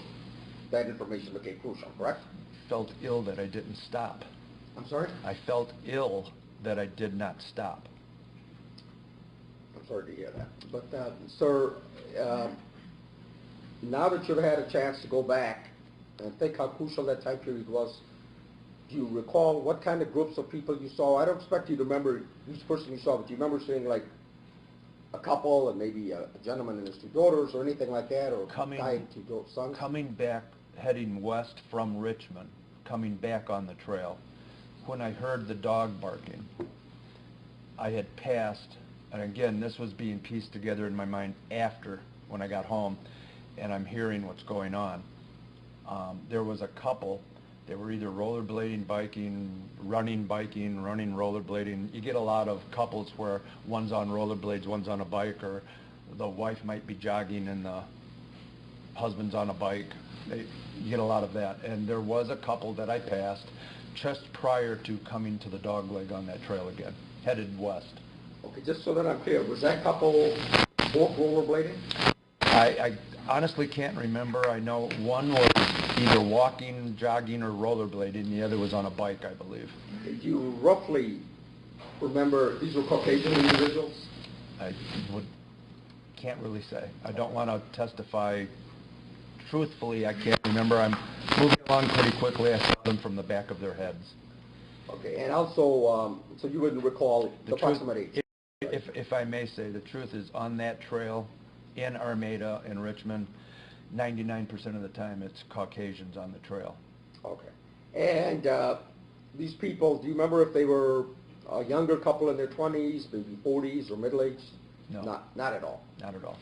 that information became crucial, correct? Felt ill that I didn't stop. I'm sorry? I felt ill that I did not stop. I'm sorry to hear that. But, sir, now that you've had a chance to go back and think how crucial that time period was, do you recall what kind of groups of people you saw? I don't expect you to remember each person you saw, but do you remember seeing like a couple and maybe a gentleman and his 2 daughters or anything like that, or Coming- guy and 2 sons? Coming back heading west from Richmond, coming back on the trail, when I heard the dog barking. I had passed, and again, this was being pieced together in my mind after, when I got home, and I'm hearing what's going on. There was a couple, they were either rollerblading, biking, running, rollerblading. You get a lot of couples where one's on rollerblades, one's on a bike, or the wife might be jogging and the husband's on a bike. You get a lot of that. And there was a couple that I passed just prior to coming to the dog leg on that trail again, headed west. Okay, just so that I'm clear, was that couple both rollerblading? I honestly can't remember. I know one was either walking, jogging, or rollerblading. The other was on a bike, I believe. Do you roughly remember these were Caucasian individuals? I can't really say. I don't want to testify truthfully. I can't remember. I'm moving along pretty quickly. I saw them from the back of their heads. Okay, and also, so you wouldn't recall the approximate age? If I may say, the truth is on that trail in Armada in Richmond, 99% of the time it's Caucasians on the trail. Okay. And these people, do you remember if they were a younger couple in their 20s, maybe 40s, or middle-aged? No. Not at all? Not at all.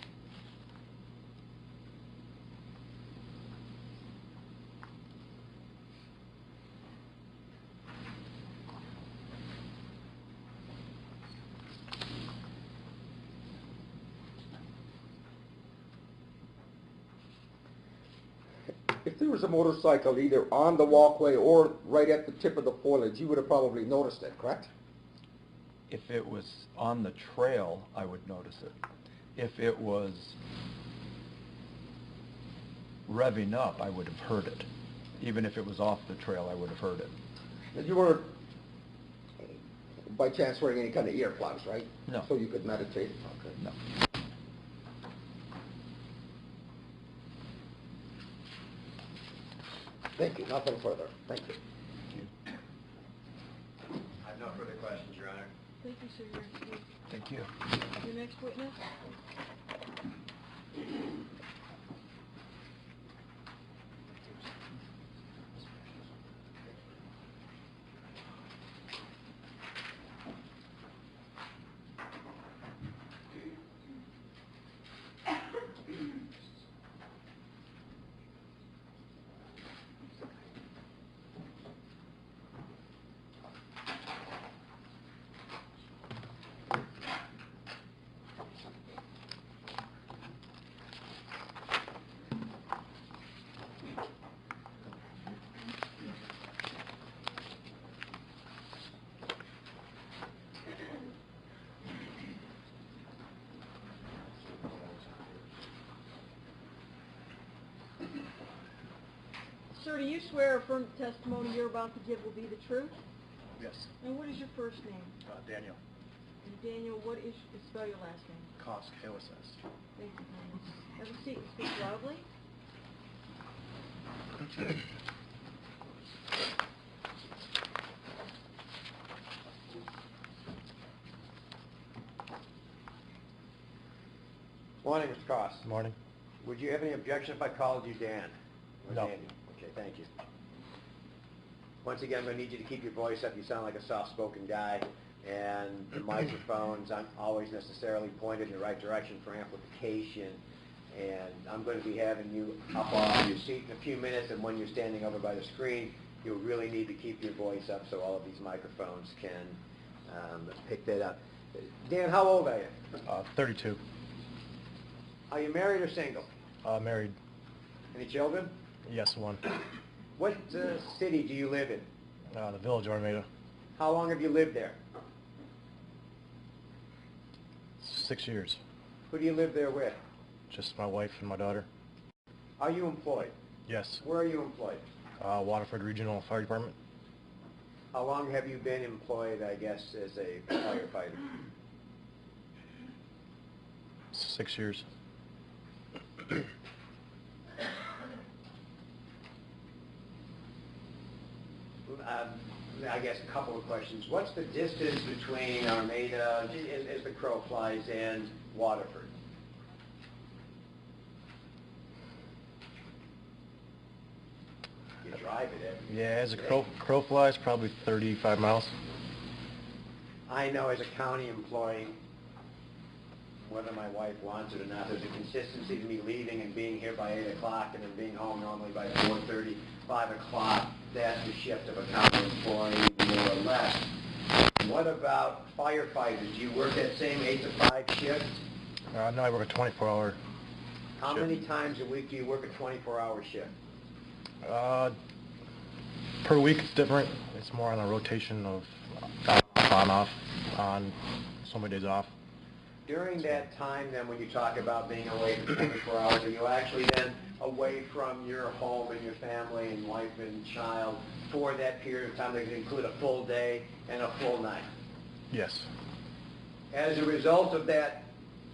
If there was a motorcycle either on the walkway or right at the tip of the foliage, you would have probably noticed it, correct? If it was on the trail, I would notice it. If it was revving up, I would have heard it. Even if it was off the trail, I would have heard it. And you weren't, by chance, wearing any kind of earplugs, right? No. So you could meditate? Okay. No. Thank you. Nothing further. Thank you. I have no further questions, Your Honor. Thank you, sir. You're excused. Thank you. Your next witness? Sir, do you swear or affirm the testimony you're about to give will be the truth? Yes. And what is your first name? Daniel. And Daniel, what is, spell your last name? Kosk, K-O-S-S. Thank you, Daniel. Have a seat and speak loudly. Morning, Mr. Cost. Good morning. Would you have any objection if I called you Dan? Or No. Daniel? Okay, thank you. Once again, I'm going to need you to keep your voice up. You sound like a soft-spoken guy, and the microphones aren't always necessarily pointed in the right direction for amplification. And I'm going to be having you up on your seat in a few minutes, and when you're standing over by the screen, you'll really need to keep your voice up so all of these microphones can pick that up. Dan, how old are you? 32. Are you married or single? Married. Any children? Yes, one. What city do you live in? The village, Armada. How long have you lived there? 6 years. Who do you live there with? Just my wife and my daughter. Are you employed? Yes. Where are you employed? Waterford Regional Fire Department. How long have you been employed, I guess, as a firefighter? 6 years. I guess a couple of questions. What's the distance between Armada, as the crow flies, and Waterford? drive it every Yeah, as a day. crow flies, probably 35 miles. I know as a county employee, whether my wife wants it or not, there's a consistency to me leaving and being here by 8 o'clock and then being home normally by 4:30, 5 o'clock. That's the shift of a county employee, more or less. What about firefighters? Do you work that same 8 to 5 shift? No, I work a 24-hour How shift. many times a week do you work a 24-hour shift? Per week it's different. It's more on a rotation of on so many days off. During that time then, when you talk about being away for 24 hours, are you actually then away from your home and your family and wife and child for that period of time that could include a full day and a full night? Yes. As a result of that,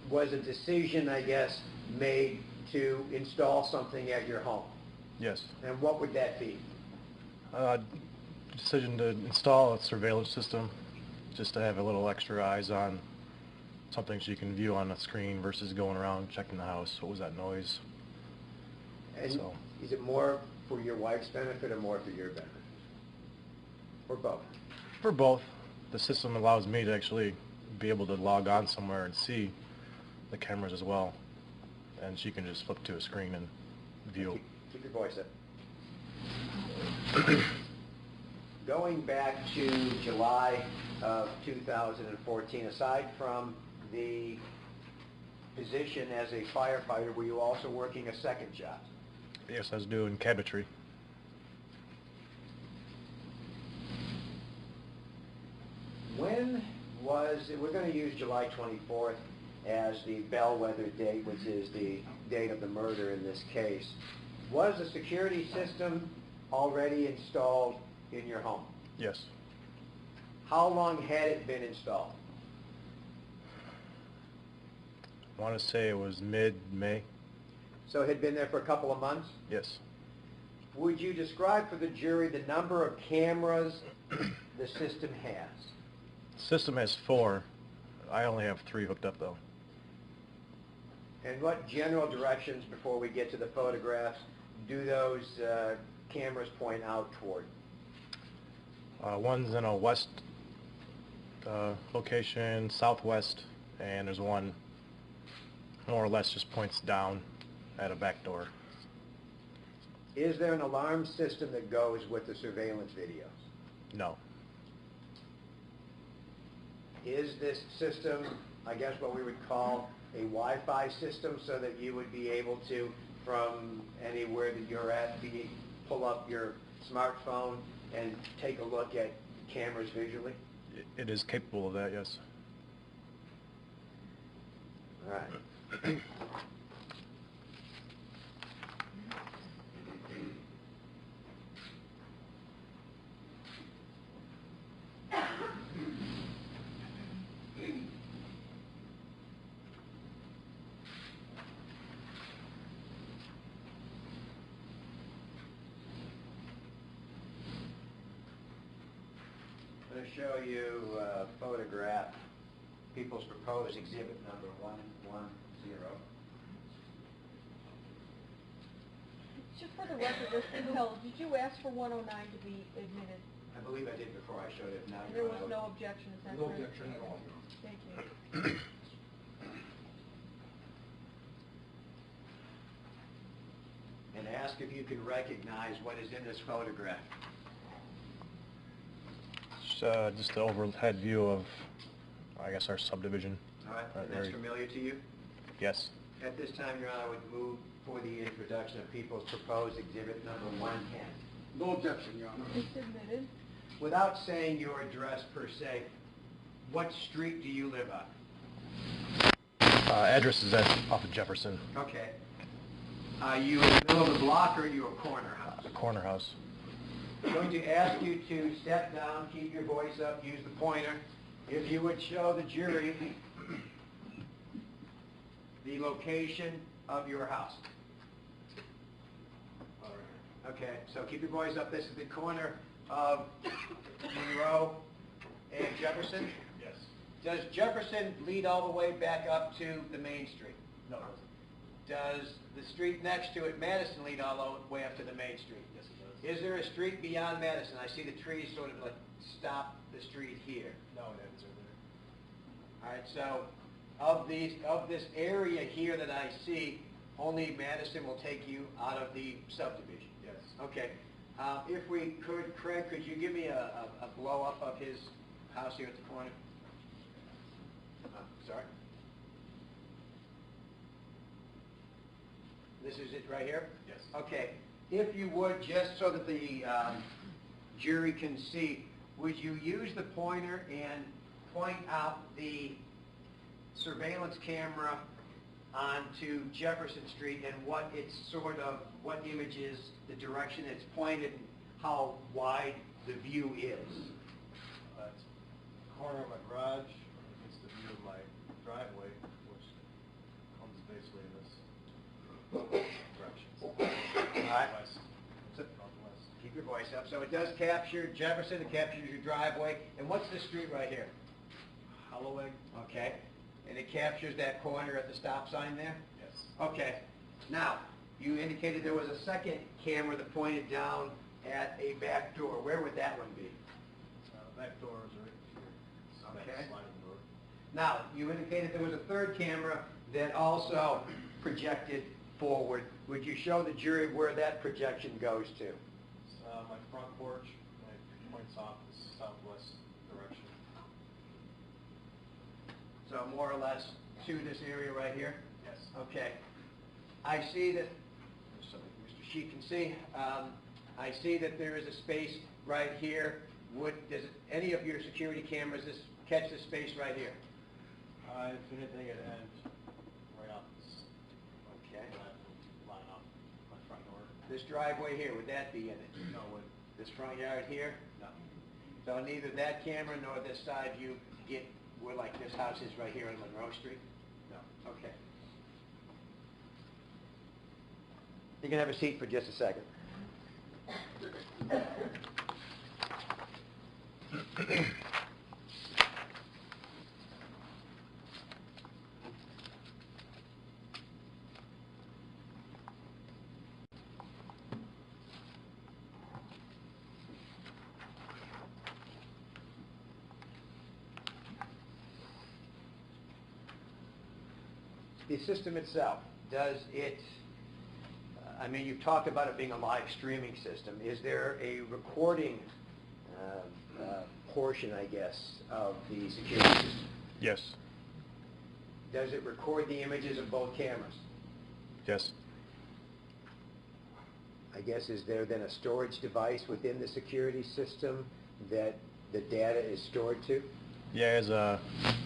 was a decision, I guess, made to install something at your home? Yes. And what would that be? Decision to install a surveillance system, just to have a little extra eyes on something so you can view on a screen versus going around checking the house. What was that noise? And So- is it more for your wife's benefit or more for your benefit? Or both? For both. The system allows me to actually be able to log on somewhere and see the cameras as well. And she can just flip to a screen and view. Keep your voice up. Going back to July of 2014, aside from the position as a firefighter, were you also working a second job? Yes, I was doing cabinetry. When was, we're going to use July 24th as the bellwether date, which is the date of the murder in this case. Was the security system already installed in your home? Yes. How long had it been installed? I want to say it was mid-May. So it had been there for a couple of months? Yes. Would you describe for the jury the number of cameras the system has? The system has 4. I only have 3 hooked up though. And what general directions, before we get to the photographs, do those cameras point out toward? One's in a west location, southwest, and there's one more or less just points down at a back door. Is there an alarm system that goes with the surveillance videos? No. Is this system, I guess what we would call a Wi-Fi system, so that you would be able to, from anywhere that you're at, pull up your smartphone and take a look at cameras visually? It is capable of that, yes. All right. I'm going to show you a photograph, People's Proposed Exhibit number 110. Just for the record, Mr. Hill, did you ask for 109 to be admitted? I believe I did before I showed it. Now There you're was allowed. no objection, is that No correct? objection at all. Thank you. And ask if you can recognize what is in this photograph. It's just the overhead view of, I guess, our subdivision. All right, and that's Very- familiar to you? Yes. At this time, Your Honor, I would move for the introduction of People's Proposed Exhibit number 110. No objection, Your Honor. It's admitted. Without saying your address per se, what street do you live on? Address is off of Jefferson, Okay. Are you in the middle of the block or are you a corner house? a corner house. I'm going to ask you to step down, keep your voice up, use the pointer. If you would show the jury the location of your house. Okay, so keep your voice up. This is the corner of Monroe and Jefferson? Yes. Does Jefferson lead all the way back up to the main street? No. Does the street next to it, Madison, lead all the way up to the main street? Yes, it does. Is there a street beyond Madison? I see the trees sort of like stop the street here. No, it ends over there. All right, so of this area here that I see, only Madison will take you out of the subdivision? Yes. Okay. If we could, Craig, could you give me a blow-up of his house here at the corner? Sorry? This is it right here? Yes. Okay. If you would, just so that the jury can see, would you use the pointer and point out the surveillance camera onto Jefferson Street and what it's sort of, what image is, the direction it's pointed, and how wide the view is? It's the corner of my garage against the view of my driveway, which comes basically in this direction. All right. West, So- northwest. Keep your voice up. So it does capture Jefferson, it captures your driveway, and what's the street right here? Holloway? Okay. And it captures that corner at the stop sign there? Yes. Okay. Now, you indicated there was a second camera that pointed down at a back door. Where would that one be? Back door is right here. Back Okay. sliding door. Now, you indicated there was a third camera that also projected forward. Would you show the jury where that projection goes to? It's, my front porch, and it points off the southwest direction. So more or less to this area right here? Yes. Okay. I see that, so Mr. Sheik can see, I see that there is a space right here. Does any of your security cameras catch this space right here? If anything, it ends right off this Okay. line off my front door. This driveway here, would that be in it? No, would, This front yard here? no. So neither that camera nor this side view get where like this house is right here on Monroe Street? No. Okay. You can have a seat for just a second. The system itself, does it, I mean, you've talked about it being a live streaming system. Is there a recording portion, I guess, of the security system? Yes. Does it record the images of both cameras? Yes. I guess, is there then a storage device within the security system that the data is stored to? Yeah, it's a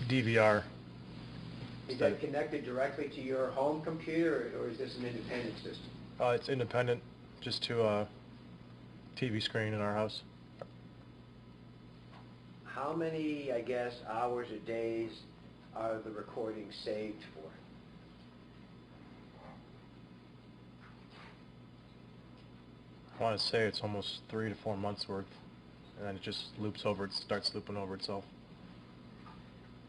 DVR. Is that connected directly to your home computer, or is this an independent system? It's independent, just to a TV screen in our house. How many, I guess, hours or days are the recordings saved for? I want to say it's almost 3 to 4 months worth, and then it just loops over, it starts looping over itself.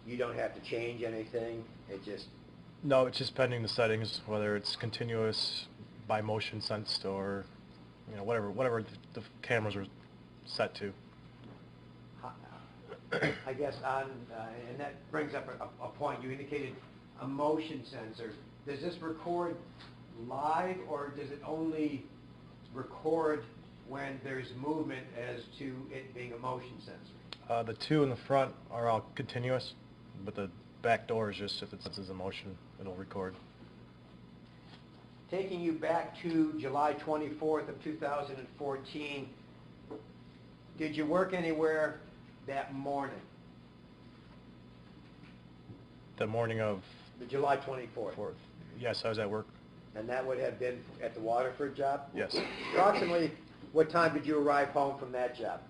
You don't have to change anything, it just, No, it's just pending the settings, whether it's continuous, by motion sensed, or, you know, whatever the cameras are set to. I guess on, and that brings up a point, you indicated a motion sensor. Does this record live, or does it only record when there's movement as to it being a motion sensor? The two in the front are all continuous, but the back door is just, if it senses a motion, it'll record. Taking you back to July 24th of 2014, did you work anywhere that morning? The morning of The July 24th? 4th. Yes, I was at work. And that would have been at the Waterford job? Yes. Approximately what time did you arrive home from that job?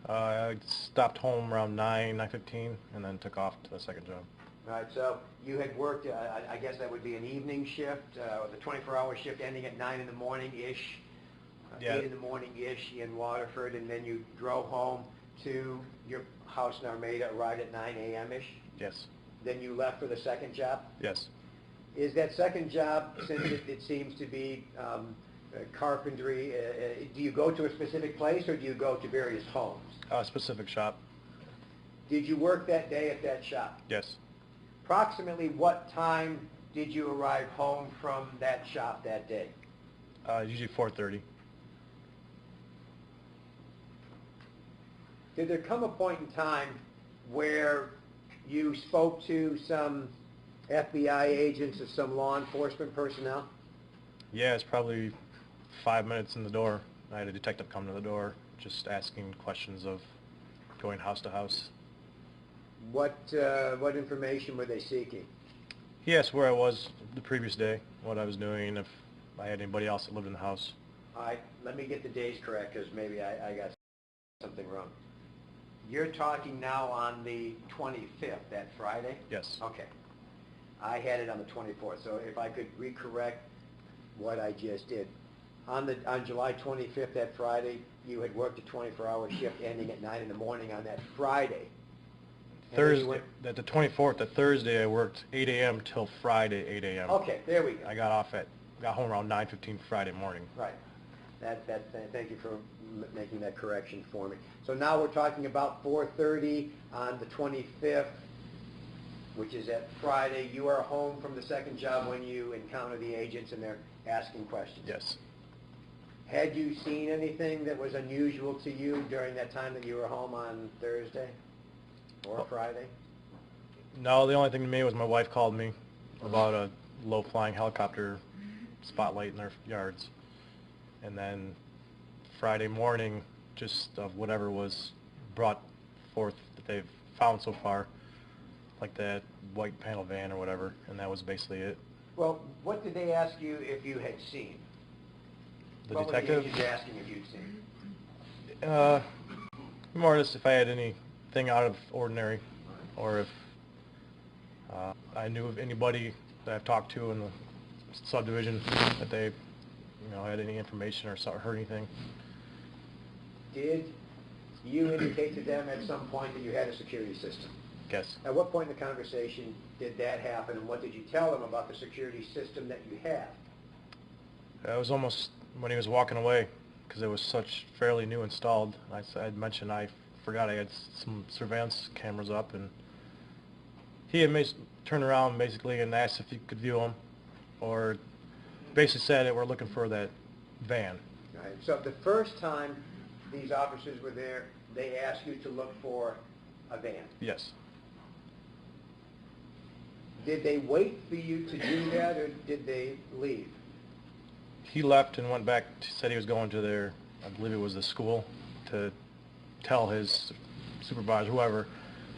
I stopped home around 9:15, and then took off to the second job. All right, so you had worked, I guess that would be an evening shift, or the 24-hour shift ending at 9 in the morning-ish, Yeah. 8 in the morning-ish in Waterford, and then you drove home to your house in Armada right at 9 a.m.-ish? Yes. Then you left for the second job? Yes. Is that second job, since it seems to be carpentry. Do you go to a specific place or do you go to various homes? Specific shop. Did you work that day at that shop? Yes. Approximately what time did you arrive home from that shop that day? Usually 4:30. Did there come a point in time where you spoke to some FBI agents or some law enforcement personnel? Yeah, it's probably 5 minutes in the door. I had a detective come to the door, just asking questions of going house to house. What information were they seeking? He asked where I was the previous day, what I was doing, if I had anybody else that lived in the house. All right, let me get the days correct because maybe I got something wrong. You're talking now on the 25th, that Friday? Yes. Okay. I had it on the 24th, so if I could recorrect what I just did. On July 25th, that Friday, you had worked a 24-hour shift ending at 9 in the morning on that Friday. And then you Thursday, the 24th, the Thursday, I worked 8 a.m. till Friday, 8 a.m. Okay, there we go. I got home around 9:15 Friday morning. Right. Thank you for making that correction for me. So now we're talking about 4:30 on the 25th, which is at Friday. You are home from the second job when you encounter the agents and they're asking questions. Yes. Had you seen anything that was unusual to you during that time that you were home on Thursday or Friday? No, the only thing to me was my wife called me about a low-flying helicopter spotlight in their yards. And then Friday morning, just of whatever was brought forth that they've found so far, like that white panel van or whatever, and that was basically it. Well, what did they ask you if you had seen? The what detective? What were the agents asking if you'd seen? More or less if I had anything out of ordinary, or if I knew of anybody that I've talked to in the subdivision that they, had any information or heard anything. Did you indicate to them at some point that you had a security system? Yes. At what point in the conversation did that happen, and what did you tell them about the security system that you had? It was almost when he was walking away, because it was such fairly new installed. I'd mentioned I forgot I had some surveillance cameras up, and he had turned around basically and asked if he could view them, or basically said that we're looking for that van. Right. So the first time these officers were there, they asked you to look for a van. Yes. Did they wait for you to do that, or did they leave? He left and went back, said he was going to I believe it was the school, to tell his supervisor, whoever,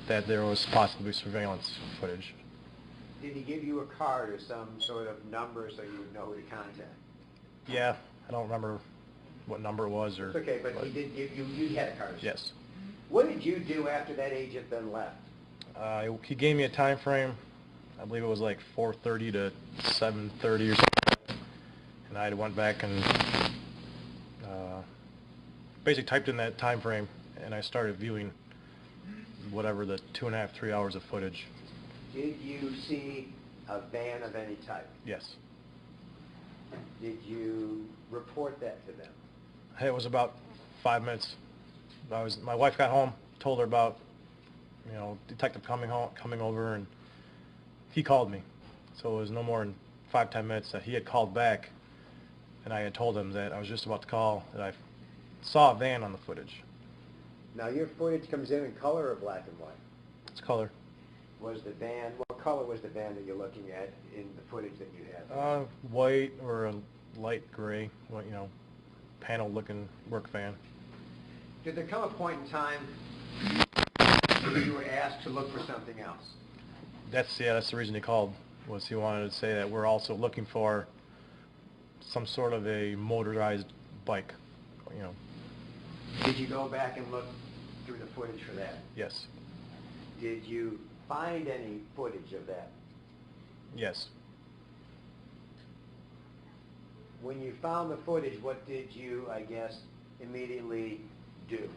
that there was possibly surveillance footage. Did he give you a card or some sort of number so you would know who to contact? Yeah, I don't remember what number it was. It's okay, but he did give you had a card. Yes. What did you do after that agent then left? He gave me a time frame. I believe it was like 4:30 to 7:30 or something. And I went back and basically typed in that time frame, and I started viewing whatever the 2.5, 3 hours of footage. Did you see a van of any type? Yes. Did you report that to them? It was about 5 minutes. My wife got home, told her about, detective coming over, and he called me. So it was no more than 5-10 minutes that he had called back, and I had told him that I was just about to call, that I saw a van on the footage. Now your footage comes in color or black and white? It's color. What color was the van that you're looking at in the footage that you had? White or a light gray, panel-looking work van. Did there come a point in time where you were asked to look for something else? That's the reason he called, was he wanted to say that we're also looking for some sort of a motorized bike, Did you go back and look through the footage for that? Yes. Did you find any footage of that? Yes. When you found the footage, what did you, immediately do?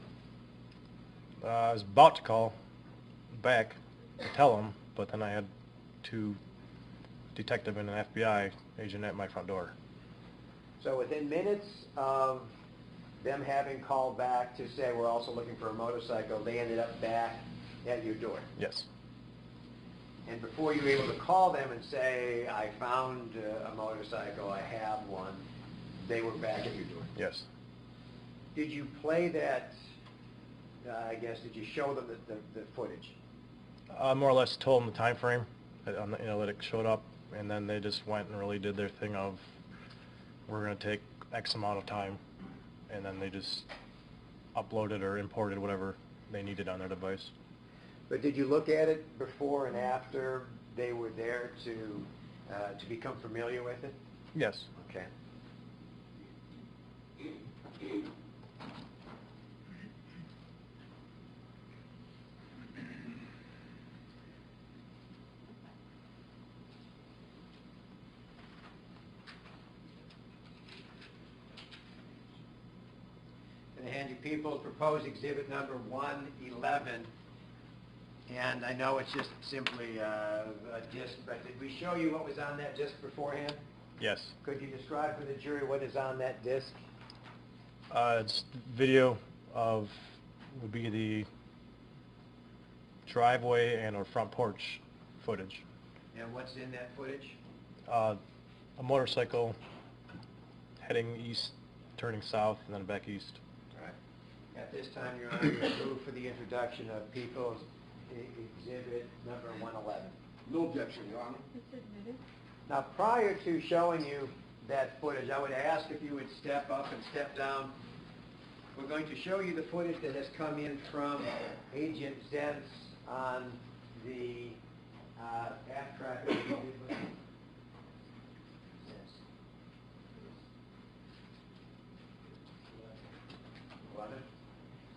I was about to call back to tell him, but then I had two detective and an FBI agent at my front door. So within minutes of them having called back to say we're also looking for a motorcycle, they ended up back at your door. Yes. And before you were able to call them and say, I found a motorcycle, I have one, they were back at your door. Yes. Did you play that, I guess, did you show them the footage? More or less told them the time frame, that it showed up, and then they just went and really did their thing of, we're going to take X amount of time, and then they just uploaded or imported whatever they needed on their device. But did you look at it before and after they were there to become familiar with it? Yes. Okay. And I hand you people's proposed exhibit number 111. And I know it's just simply a disc, but did we show you what was on that disc beforehand? Yes. Could you describe for the jury what is on that disc? It's video of, would be the driveway and or front porch footage. And what's in that footage? A motorcycle heading east, turning south, and then back east. All right. At this time, Your Honor, you move for the introduction of people's exhibit number 111. No objection, Your Honor. It's admitted. Now, prior to showing you that footage, I would ask if you would step up and step down. We're going to show you the footage that has come in from Agent Zentz on the app tracker that we did with him.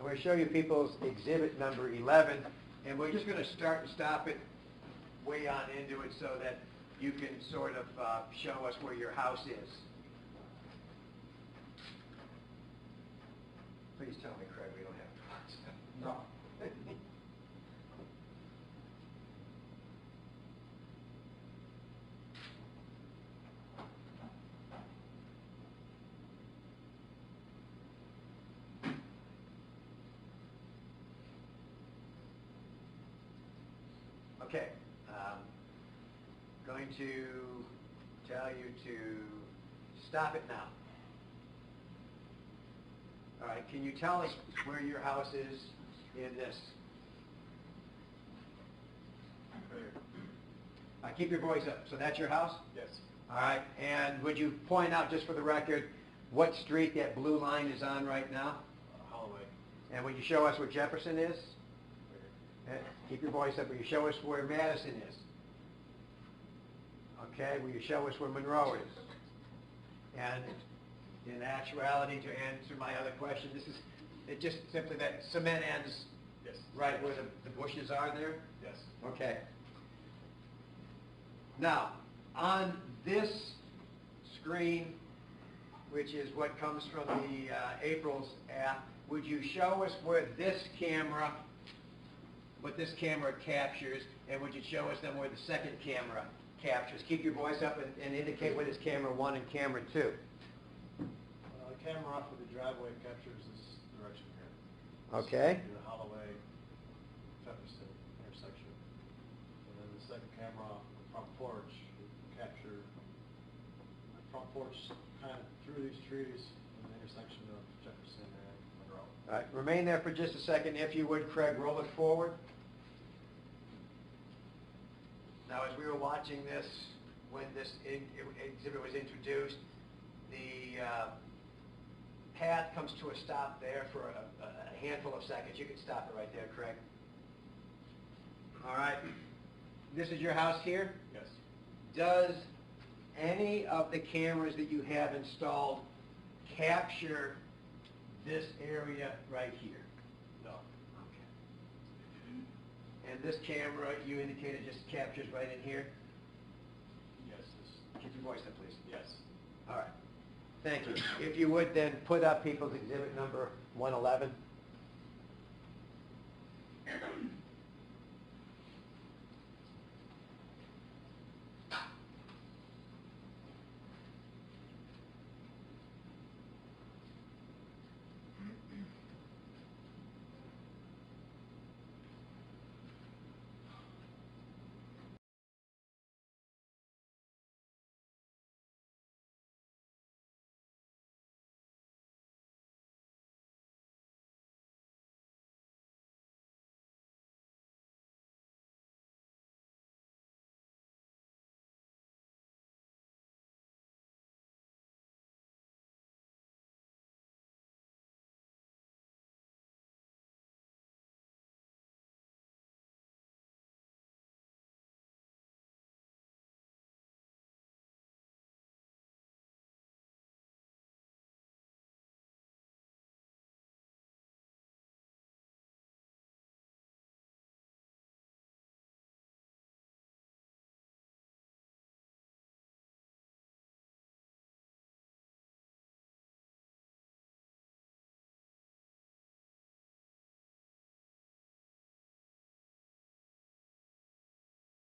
I'm going to show you people's exhibit number 11, and we're just going to start and stop it way on into it so that you can sort of show us where your house is. Please tell me, Craig, we don't have to watch that. No. Okay. Going to tell you to stop it now. All right, can you tell us where your house is in this? Keep your voice up. So that's your house? Yes. All right, and would you point out, just for the record, what street that blue line is on right now? Holloway. And would you show us where Jefferson is? Keep your voice up. Will you show us where Madison is? Okay, will you show us where Monroe is? And in actuality, to answer my other question, this is, it just simply that cement ends Yes. right where the bushes are there? Yes. Okay. Now, on this screen, which is what comes from the April's app, would you show us where this camera, what this camera captures, and would you show us then where the second camera captures? Keep your voice up and indicate what is camera 1 and camera 2. The camera off of the driveway captures this direction here. Okay. The Holloway Jefferson intersection. And then the second camera off the front porch would capture the front porch kind of through these trees in the intersection of Jefferson and Monroe. All right, remain there for just a second. If you would, Craig, roll it forward. Now, as we were watching this, when this exhibit was introduced, the path comes to a stop there for a handful of seconds. You can stop it right there, Craig. All right. This is your house here? Yes. Does any of the cameras that you have installed capture this area right here? No. Okay. And this camera, you indicated, just captures right in here? Yes. Keep your voice up, please. Yes. All right. Thank you. If you would then put up people's exhibit number 111.